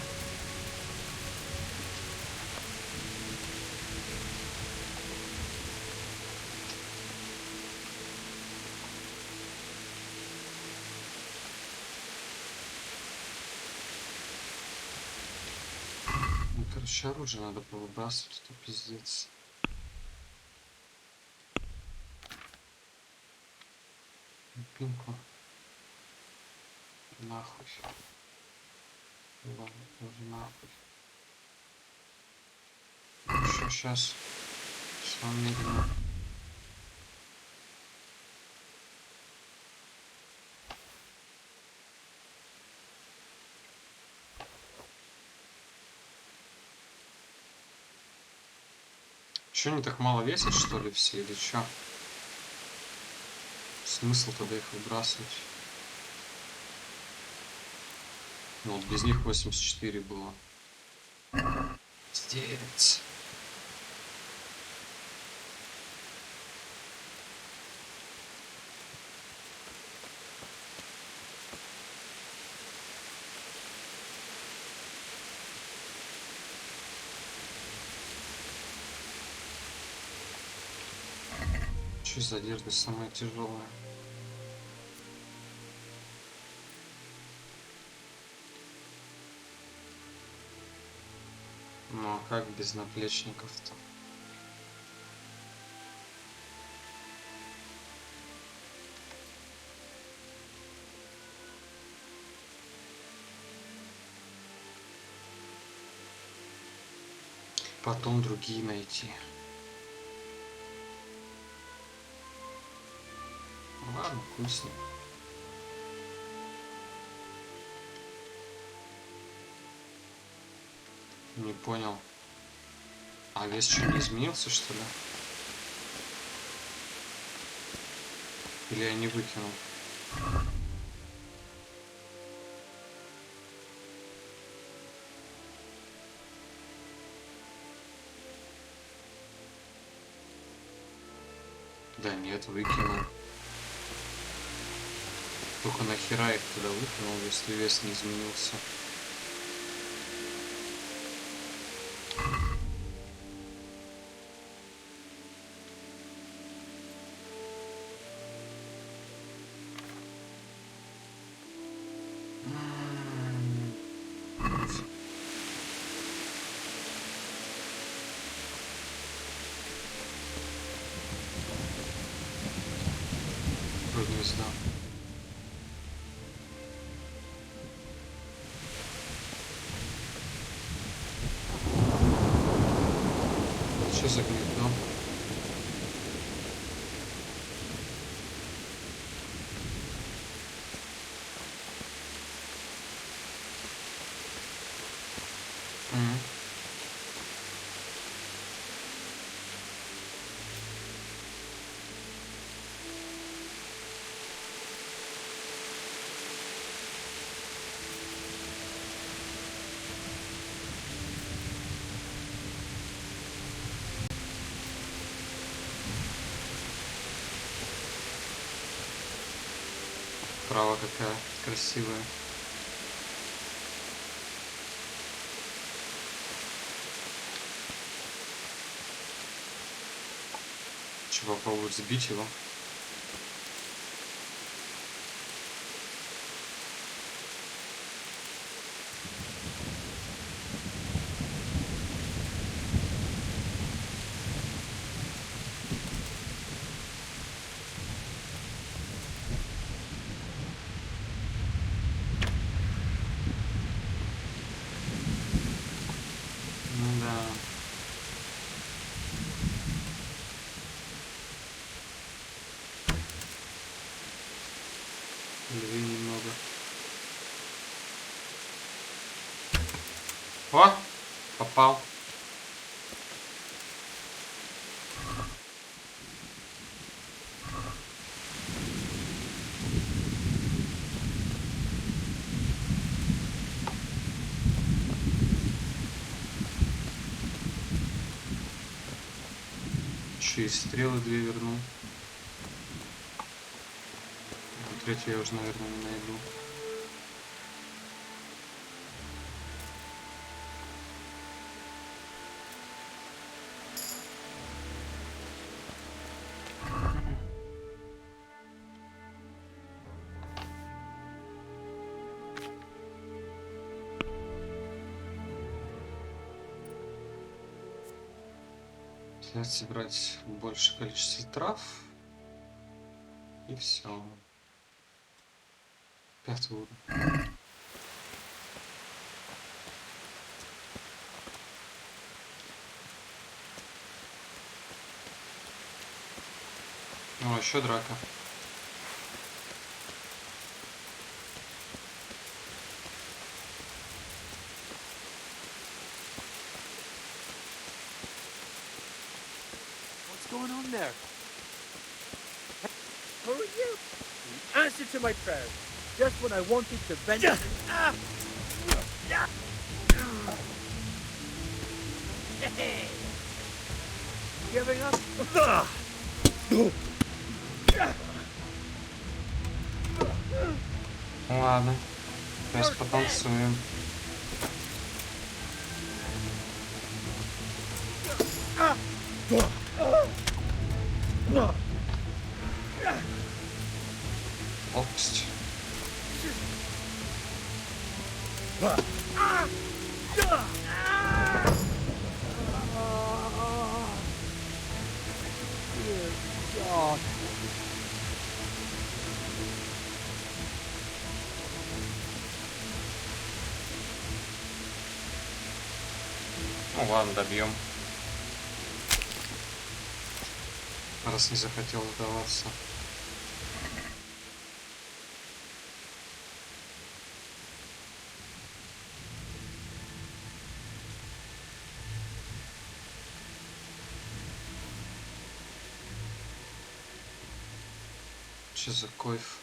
Ну, короче, оружие надо повыбрасывать, это пиздец. Пинку. Нахуй. Ладно, тоже нахуй. Еще сейчас. Все медленно. Че, они так мало весят, что ли, все, или че? Смысл тогда их выбрасывать? Ну, вот без них 84 было. Пиздец. Что из одежды самая тяжелая? Ну а как без наплечников-то? Потом другие найти. Ладно, хуй с ним. Не понял. А вес что, не изменился, что ли? Или я не выкинул? Да нет, выкинул. Только нахера их туда выкинул, если вес не изменился? Гнезда. Что за гнездо? Трава какая красивая. Че, попробовать сбить его? Ну да. Львы немного. О! Попал. Еще и стрелы 2 вернул. третью я уже, наверное, не найду. Надо собрать большее количество трав. И все. 5 уровень. О, еще драка. What's going on there? Who are you? The answer to my prayers. Just when I wanted to vent. Giving up? Ладно. Сейчас потанцуем. Ловкость. Ну ладно, добьем. Раз не захотел сдаваться. Что за койф?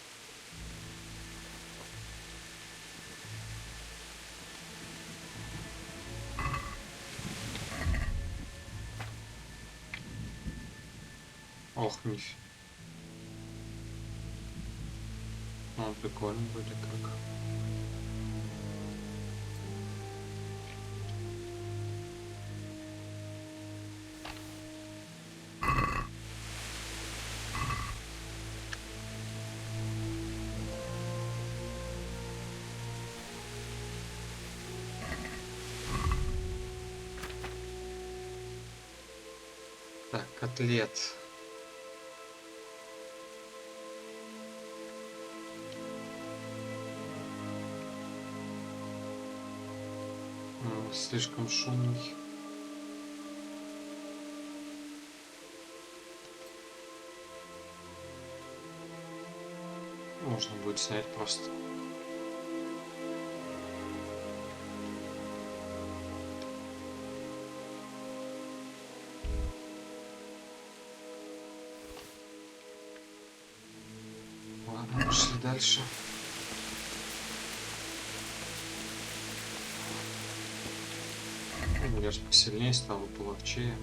Ох, нифиг. Ну, прикольно вроде как. Так, котлет. Слишком шумный. Можно будет снять просто. Ладно, пошли дальше. Я же посильнее стал, половчее.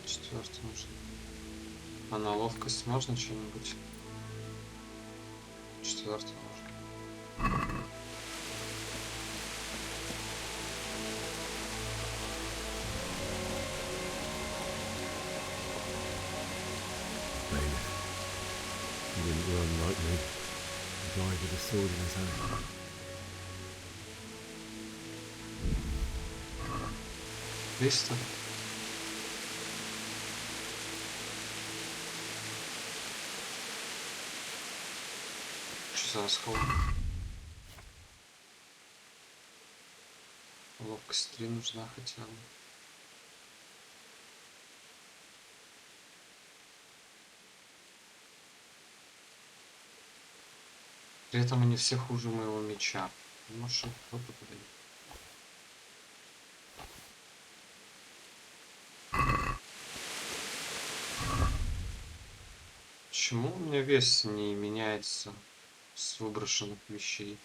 Четвертый нужен. А на ловкость можно что-нибудь? Четвертый нужен. He didn't run like me. He died with a sword in his hand. Триста. Что за расход? Ловкость 3 нужна хотя бы. При этом они все хуже моего меча. Может, кто-то подойдет. Почему у меня вес не меняется с выброшенных вещей?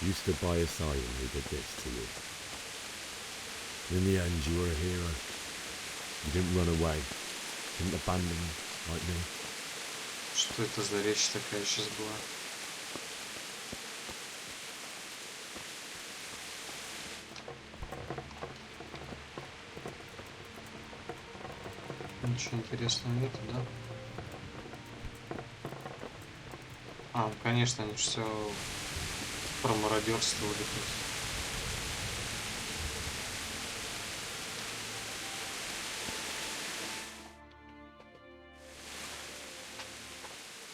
You stood by his side when he did this to you. In the end, you were a hero. You didn't run away. Didn't abandon him like me. Что это за речь такая сейчас была? Ничего интересного нету, да? А, ну, конечно, они все про мародерствовали тут.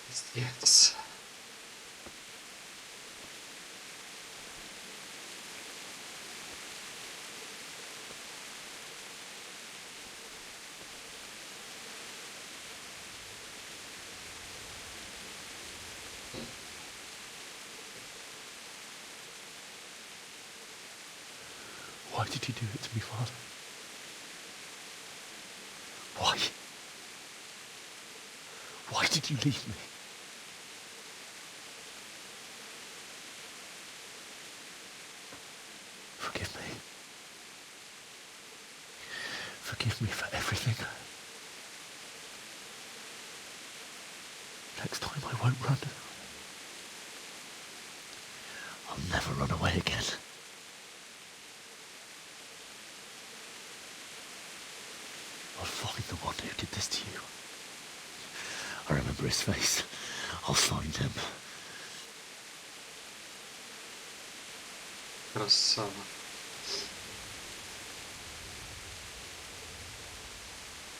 Пиздец. Why did you do it to me, Father? Why? Why did you leave me? Forgive me. Forgive me for everything. Next time I won't run. I'll never run away again. I'll find the one who did this to you. I remember his face. I'll find him. Красава.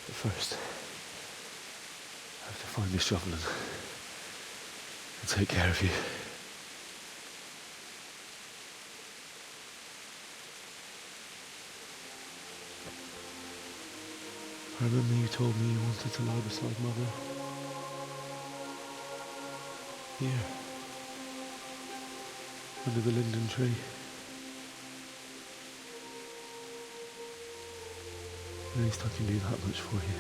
But first, I have to find this shovel and take care of you. I remember you told me you wanted to lie beside Mother. Here. Under the linden tree. At least I can do that much for you.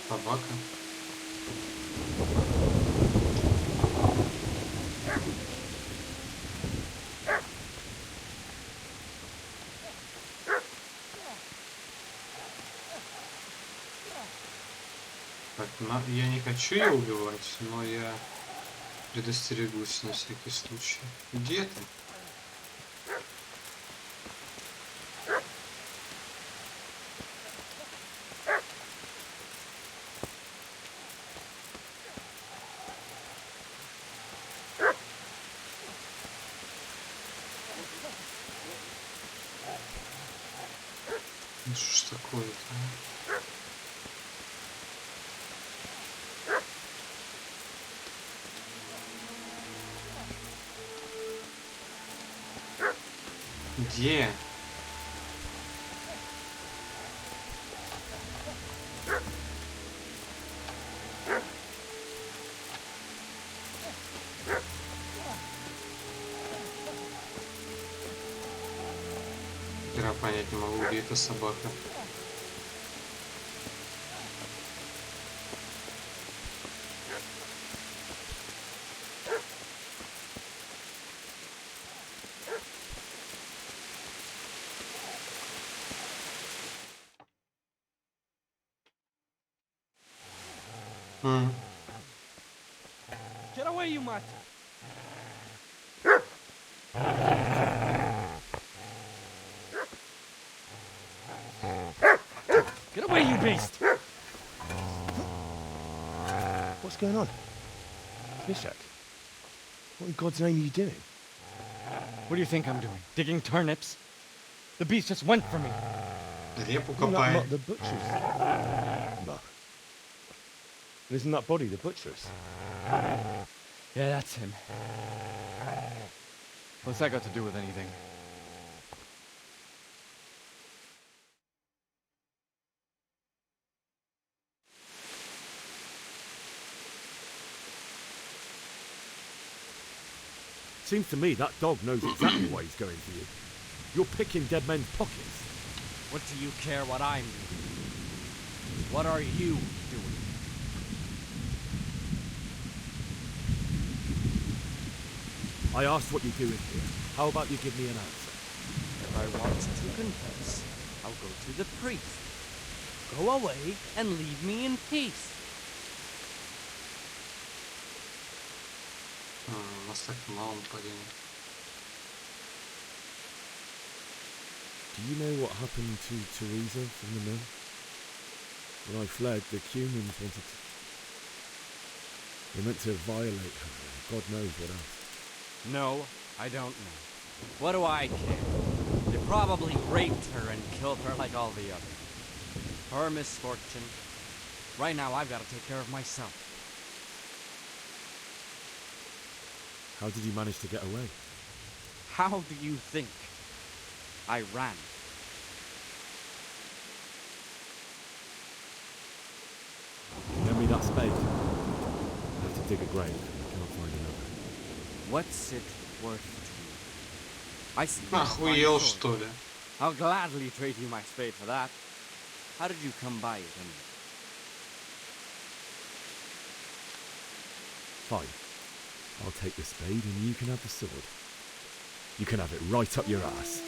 Собака. Так, я не хочу ее убивать, но я предостерегусь на всякий случай. Где ты? Ну что ж такое-то, а? Где? Я понять не могу, где эта собака. Get away, you mutt! Get away, you beast! What's going on? Mishak? What in God's name are you doing? What do you think I'm doing? Digging turnips? The beast just went for me. Репу Isn't that копай. not the butcher's? No. Isn't that body the butcher's? Yeah, that's him. What's that got to do with anything? Seems to me that dog knows exactly why he's going for you. You're picking dead men's pockets. What do you care what I'm doing? What are you doing? I asked what you're doing here. How about you give me an answer? If I want to confess, I'll go to the priest. Go away and leave me in peace. Нас так мало нападений. Do you know what happened to Teresa from the mill? When I fled, the humans wanted to... They meant to violate her, and God knows what else. No, I don't know. What do I care? They probably raped her and killed her like all the others. Her misfortune. Right now, I've got to take care of myself. How did you manage to get away? How do you think? I ran. Lend me that spade. I have to dig a grave. I cannot find another. What's it worth to you? I see. Охуел, что ли? I'll gladly trade you my spade for that. How did you come by it anyway? Fine. I'll take the spade and you can have the sword. You can have it right up your ass.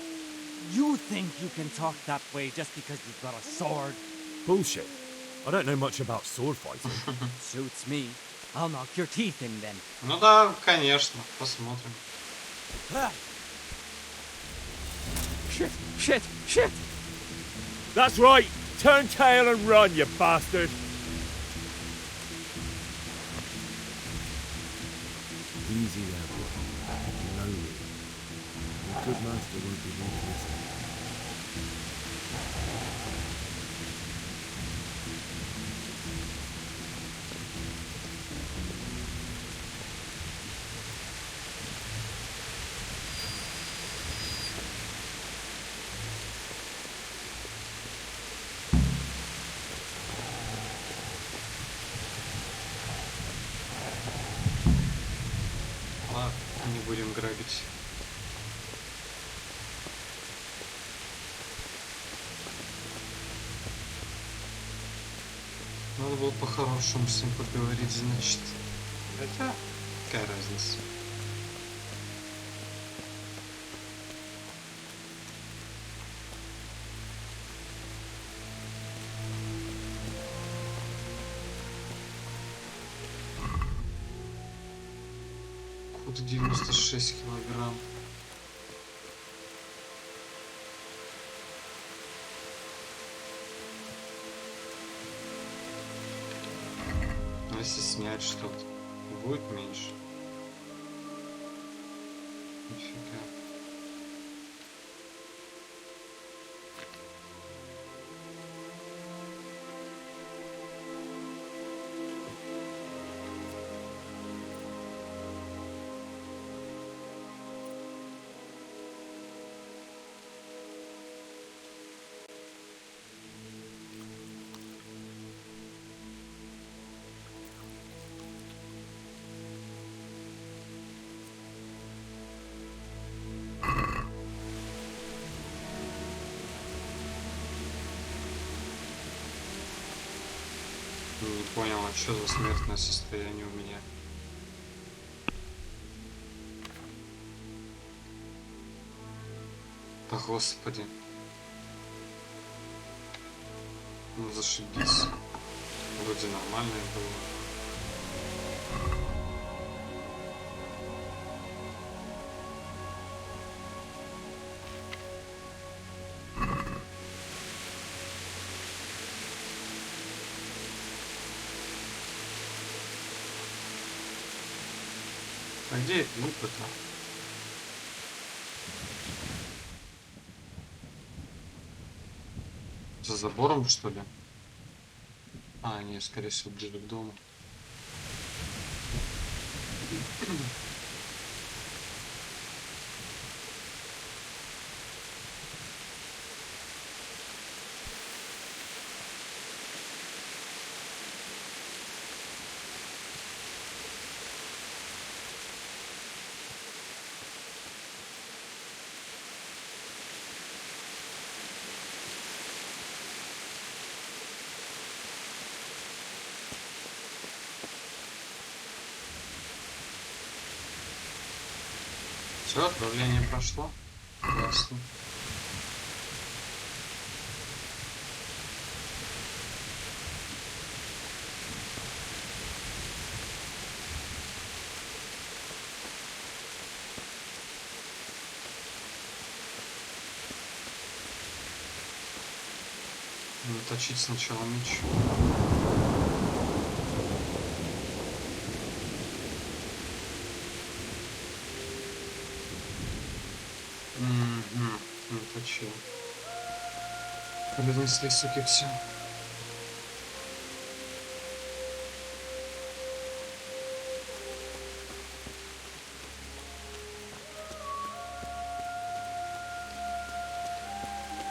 You think you can talk that way just because you've got a sword? Bullshit. I don't know much about sword fighting. Suits me. I'll knock your teeth in then. Ну да, конечно. Посмотрим. Shit, shit, shit! That's right! Turn tail and run, you bastard! Easy there, boy. Slowly. Your good master won't be leaving this. Ладно, не будем грабить. Надо было по-хорошему с ним поговорить, значит. Хотя, какая разница. Куда 96 килограмм. А если снять что-то, будет меньше. Нифига. Не понял, а что за смертное состояние у меня? Да господи. Ну зашибись. Вроде нормальное было. А где лупа-то? За забором, что ли? А, нет, скорее всего, ближе к дому. Все, отправление прошло. Ясно. Точить сначала меч. Точил. Разнесли, суки, все.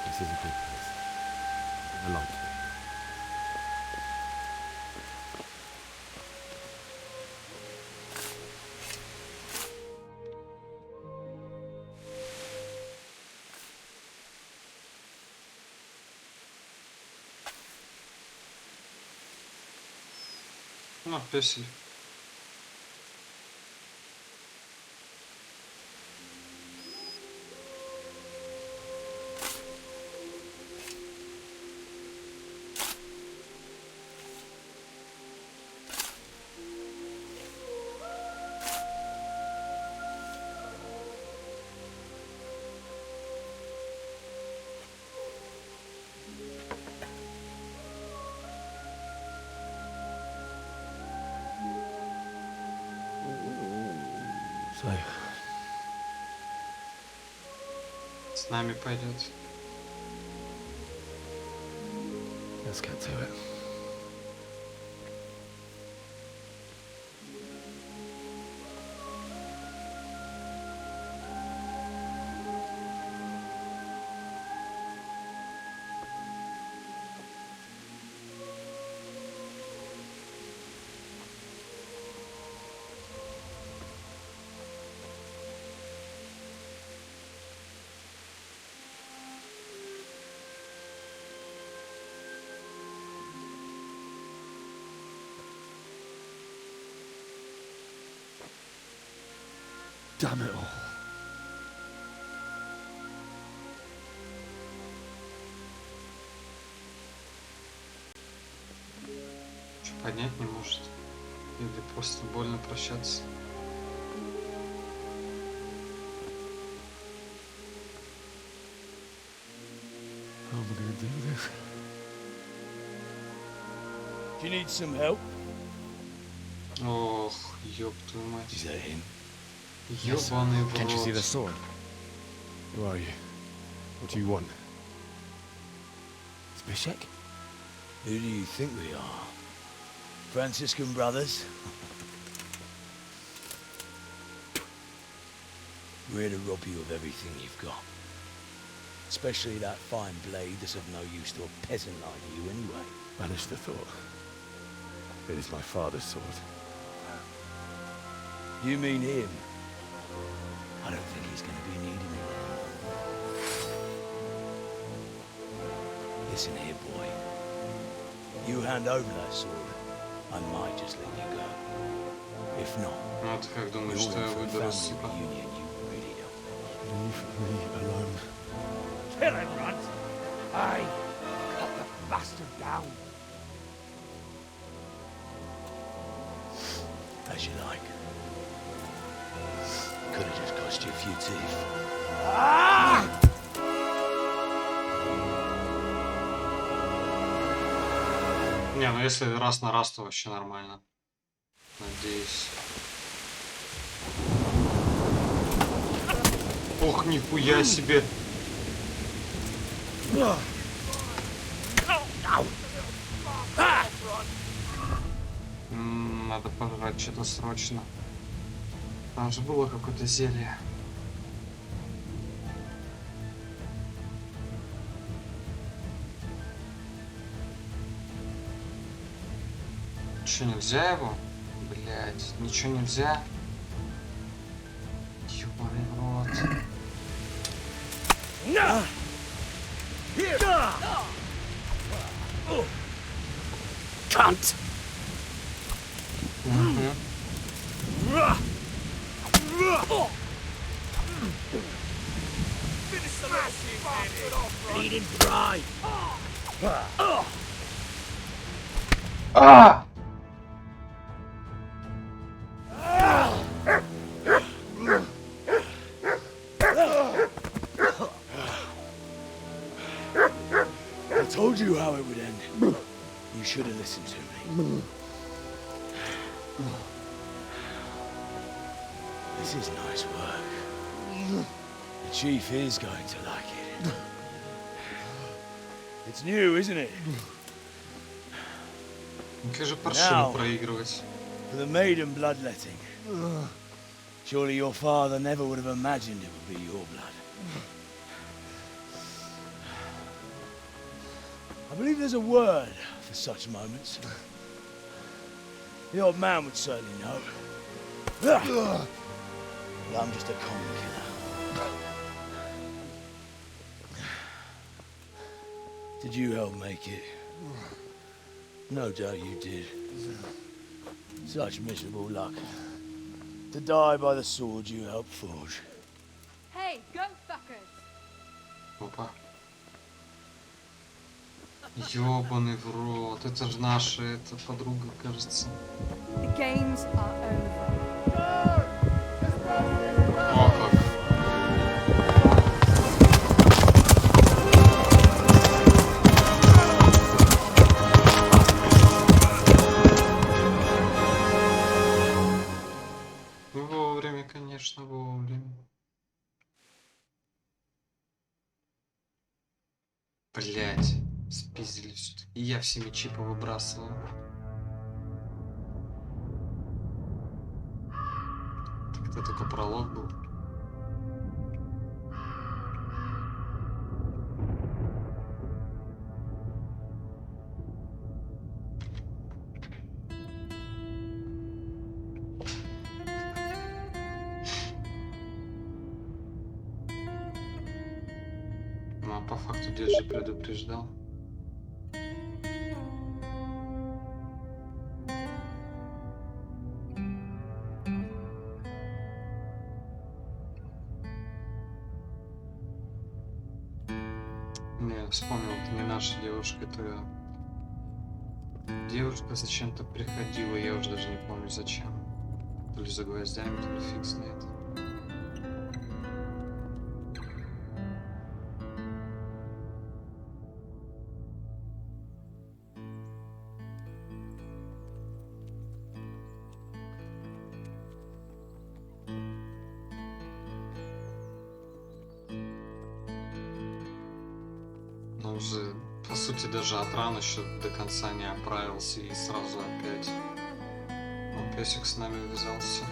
This is a good place. I like it. Ну, песель. So, С нами пойдет. let's get to it. Damn it all. Что, поднять не может? Или просто больно прощаться? How am I going to do this? Do you need some help? Ох, ёб твою мать. Is that him? Ёбаный в Can't you see рот. the sword? Who are you? What do you want? Zbyszek? Who do you think we are? Franciscan brothers? We're here to rob you of everything you've got. Especially that fine blade that's of no use to a peasant like you anyway. Banish the thought. It is my father's sword. You mean him? I don't think he's going to be needing it anymore. Listen here, boy. You hand over that sword, I might just let you go. If not, Ну, а ты как думаешь, you're что я in for a выберу, family сука? reunion you really don't want. Leave me alone. Kill him, Runt! Aye, cut the bastard down. As you like. Could have just cost you a few teeth. Не, ну если раз на раз, то вообще нормально. Надеюсь. Ох, нихуя себе. Надо пожрать что-то срочно. Там же было какое-то зелье. Че, нельзя его? Блять, ничего нельзя. Ёбаный в рот. Cunt! Bleeding dry. А! I told you how it would end. You should have listened to me. This is nice work. The chief is going to like it. It's new, isn't it? Как же паршиво проигрывать. For the maiden bloodletting. Surely your father never would have imagined it would be your blood. I believe there's a word for such moments. The old man would certainly know. But I'm just a common killer. Did you help make it? No doubt you did. Such miserable luck. To die by the sword you helped forge. Hey, go fuckers! Опа. Ёбаный в рот. Это же наша, это подруга, кажется. The games are over. О, как. Вовремя, конечно, вовремя. Блять, спиздили все-таки. И я все мечи повыбрасывал. Так это только пролог был. Ну, а по факту дед же предупреждал. Не, вспомнил, это не наша девушка, это девушка зачем-то приходила, я уже даже не помню зачем. То ли за гвоздями, то ли фиг знает. Но уже, по сути, даже от ран еще до конца не оправился и сразу опять. Он песик с нами ввязался.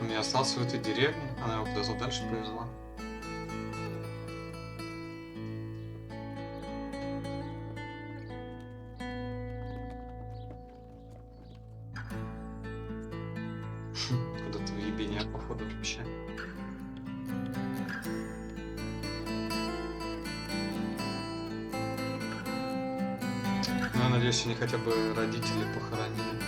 Он не остался в этой деревне, она его куда-то дальше повезла. Куда-то в ебеня, походу, вообще. Ну, я надеюсь, они хотя бы родителей похоронили.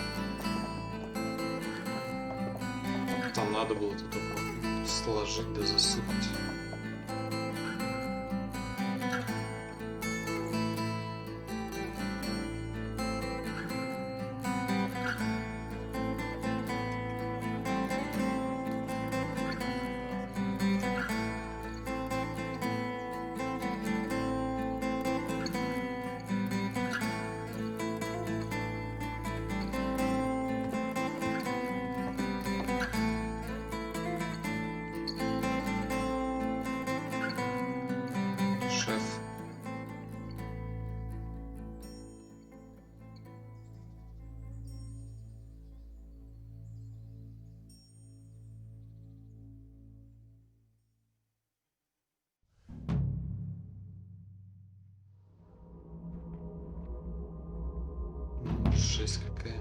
Там надо было это только сложить да засыпать. Шеф. Жесть какая.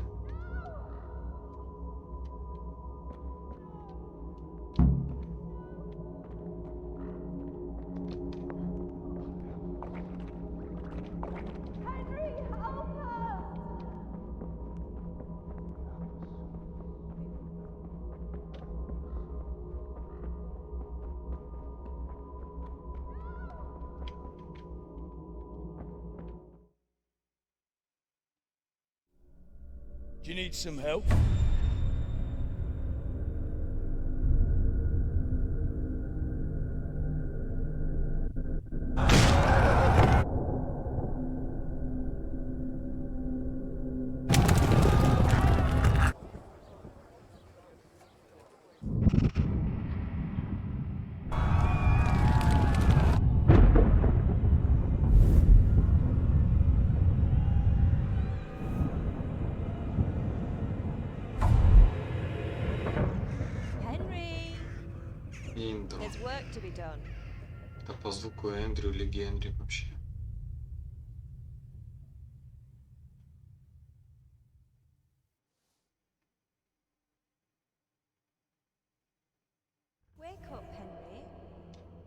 Do you need some help? Henry! Индро. There's work to be done. Это по звуку Эндрю или Генри вообще. Wake up, Henry.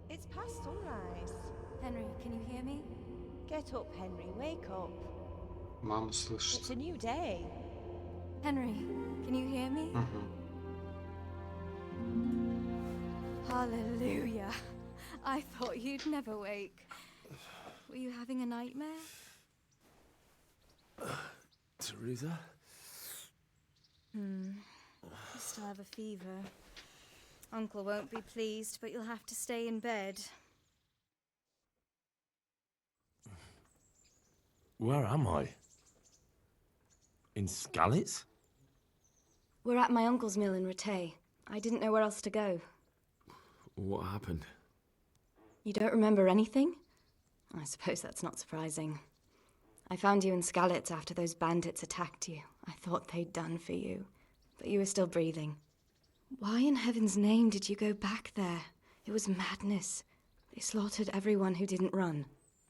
It's past sunrise. Henry, can you hear me? Get up, Henry. Wake up. Мама слышит. It's a new day. Henry, can you hear me? Hallelujah. I thought you'd never wake. Were you having a nightmare? Teresa? You still have a fever. Uncle won't be pleased, but you'll have to stay in bed. Where am I? In Skalitz? We're at my uncle's mill in Rattay. I didn't know where else to go. What happened? You don't remember anything? I suppose that's not surprising. I found you in Skalitz after those bandits attacked you. I thought they'd done for you, but you were still breathing. Why in heaven's name did you go back there? It was madness. They slaughtered everyone who didn't run.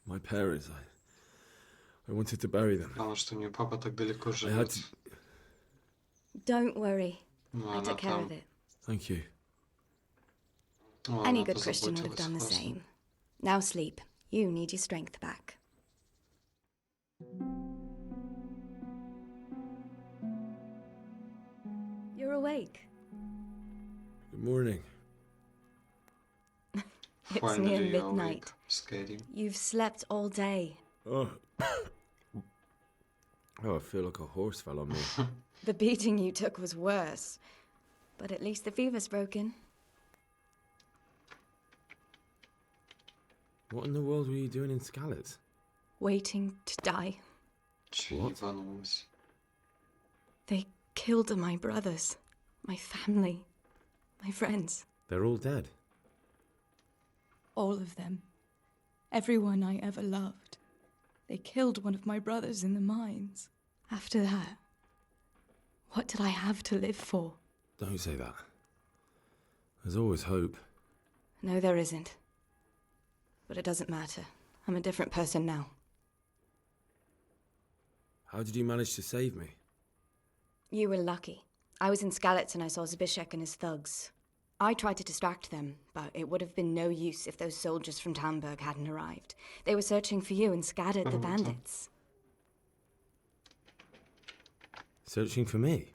My parents, I wanted to bury them. Потому что у нее папа так далеко I had живет. to... Don't worry. Ну, I она took care там. of it. Thank you. Ну, Any она good Christian would have done the позаботилась, классно. same. Now sleep. You need your strength back. You're awake. Good morning. It's Finally near you're midnight. awake. Scary. You've slept all day. Oh. Oh, I feel like a horse fell on me. The beating you took was worse. But at least the fever's broken. What in the world were you doing in Skalitz? Waiting to die. Ебанулась. They killed my brothers, my family, my friends. They're all dead. All of them. Everyone I ever loved. They killed one of my brothers in the mines. After that, what did I have to live for? Don't say that. There's always hope. No, there isn't. But it doesn't matter. I'm a different person now. How did you manage to save me? You were lucky. I was in Skalitz and I saw Zbyszek and his thugs. I tried to distract them, but it would have been no use if those soldiers from Tamburg hadn't arrived. They were searching for you and scattered the bandits. Searching for me?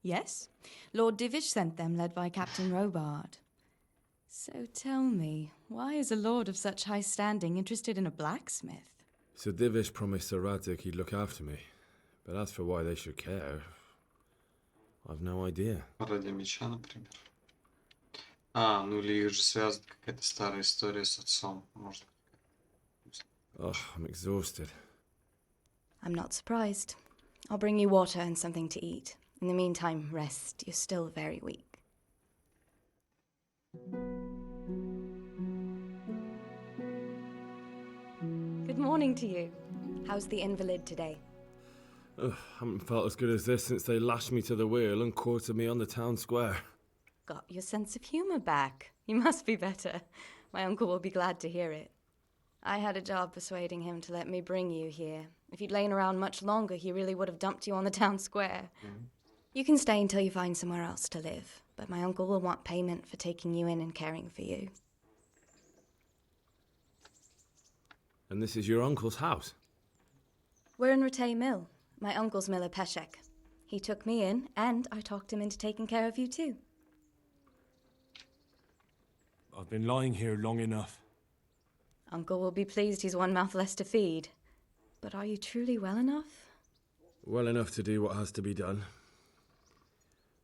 Yes. Lord Divish sent them, led by Captain Robard. So tell me, why is a lord of such high standing interested in a blacksmith? So Divish promised Sir Radzik he'd look after me. But as for why they should care, I've no idea. Ради меча, например. А, ну или их же связывает какая-то старая история с отцом. Может быть. Oh, I'm exhausted. I'm not surprised. I'll bring you water and something to eat. In the meantime, rest. You're still very weak. Good morning to you. How's the invalid today? Ugh, haven't felt as good as this since they lashed me to the wheel and quartered me on the town square. Got your sense of humor back. You must be better. My uncle will be glad to hear it. I had a job persuading him to let me bring you here. If you'd lain around much longer, he really would have dumped you on the town square. You can stay until you find somewhere else to live, but my uncle will want payment for taking you in and caring for you. And this is your uncle's house? We're in Rattay Mill. My uncle's miller Peshek. He took me in, and I talked him into taking care of you too. I've been lying here long enough. Uncle will be pleased he's one mouth less to feed. But are you truly well enough? Well enough to do what has to be done.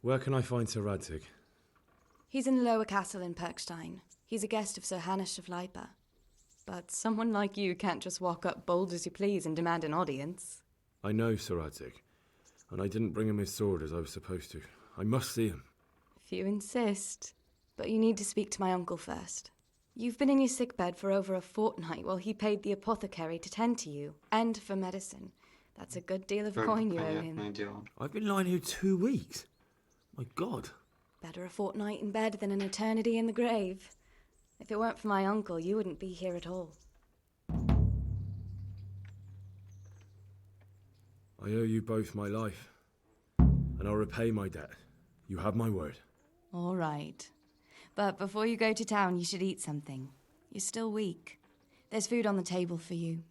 Where can I find Sir Radzig? He's in the lower castle in Perkstein. He's a guest of Sir Hanush of Leipa. But someone like you can't just walk up bold as you please and demand an audience. I know Sir Radzig, and I didn't bring him his sword as I was supposed to. I must see him. If you insist. But you need to speak to my uncle first. You've been in your sickbed for over a fortnight while he paid the apothecary to tend to you, and for medicine. That's a good deal of coin you owe him. I've been lying here 2 weeks. My God. Better a fortnight in bed than an eternity in the grave. If it weren't for my uncle, you wouldn't be here at all. I owe you both my life, and I'll repay my debt. You have my word. All right. But before you go to town, you should eat something. You're still weak. There's food on the table for you.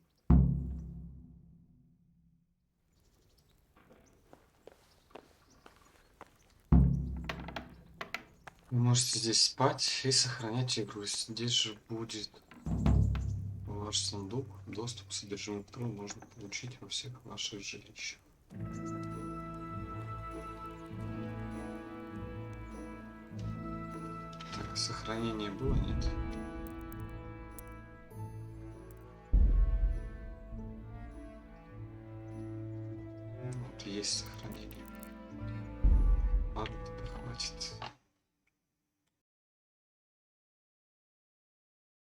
Вы можете здесь спать и сохранять игру. Здесь же будет ваш сундук, доступ к содержимому которого можно получить во всех ваших жилищах. Так, сохранение было, нет? Вот и есть сохранение. Ладно, хватит.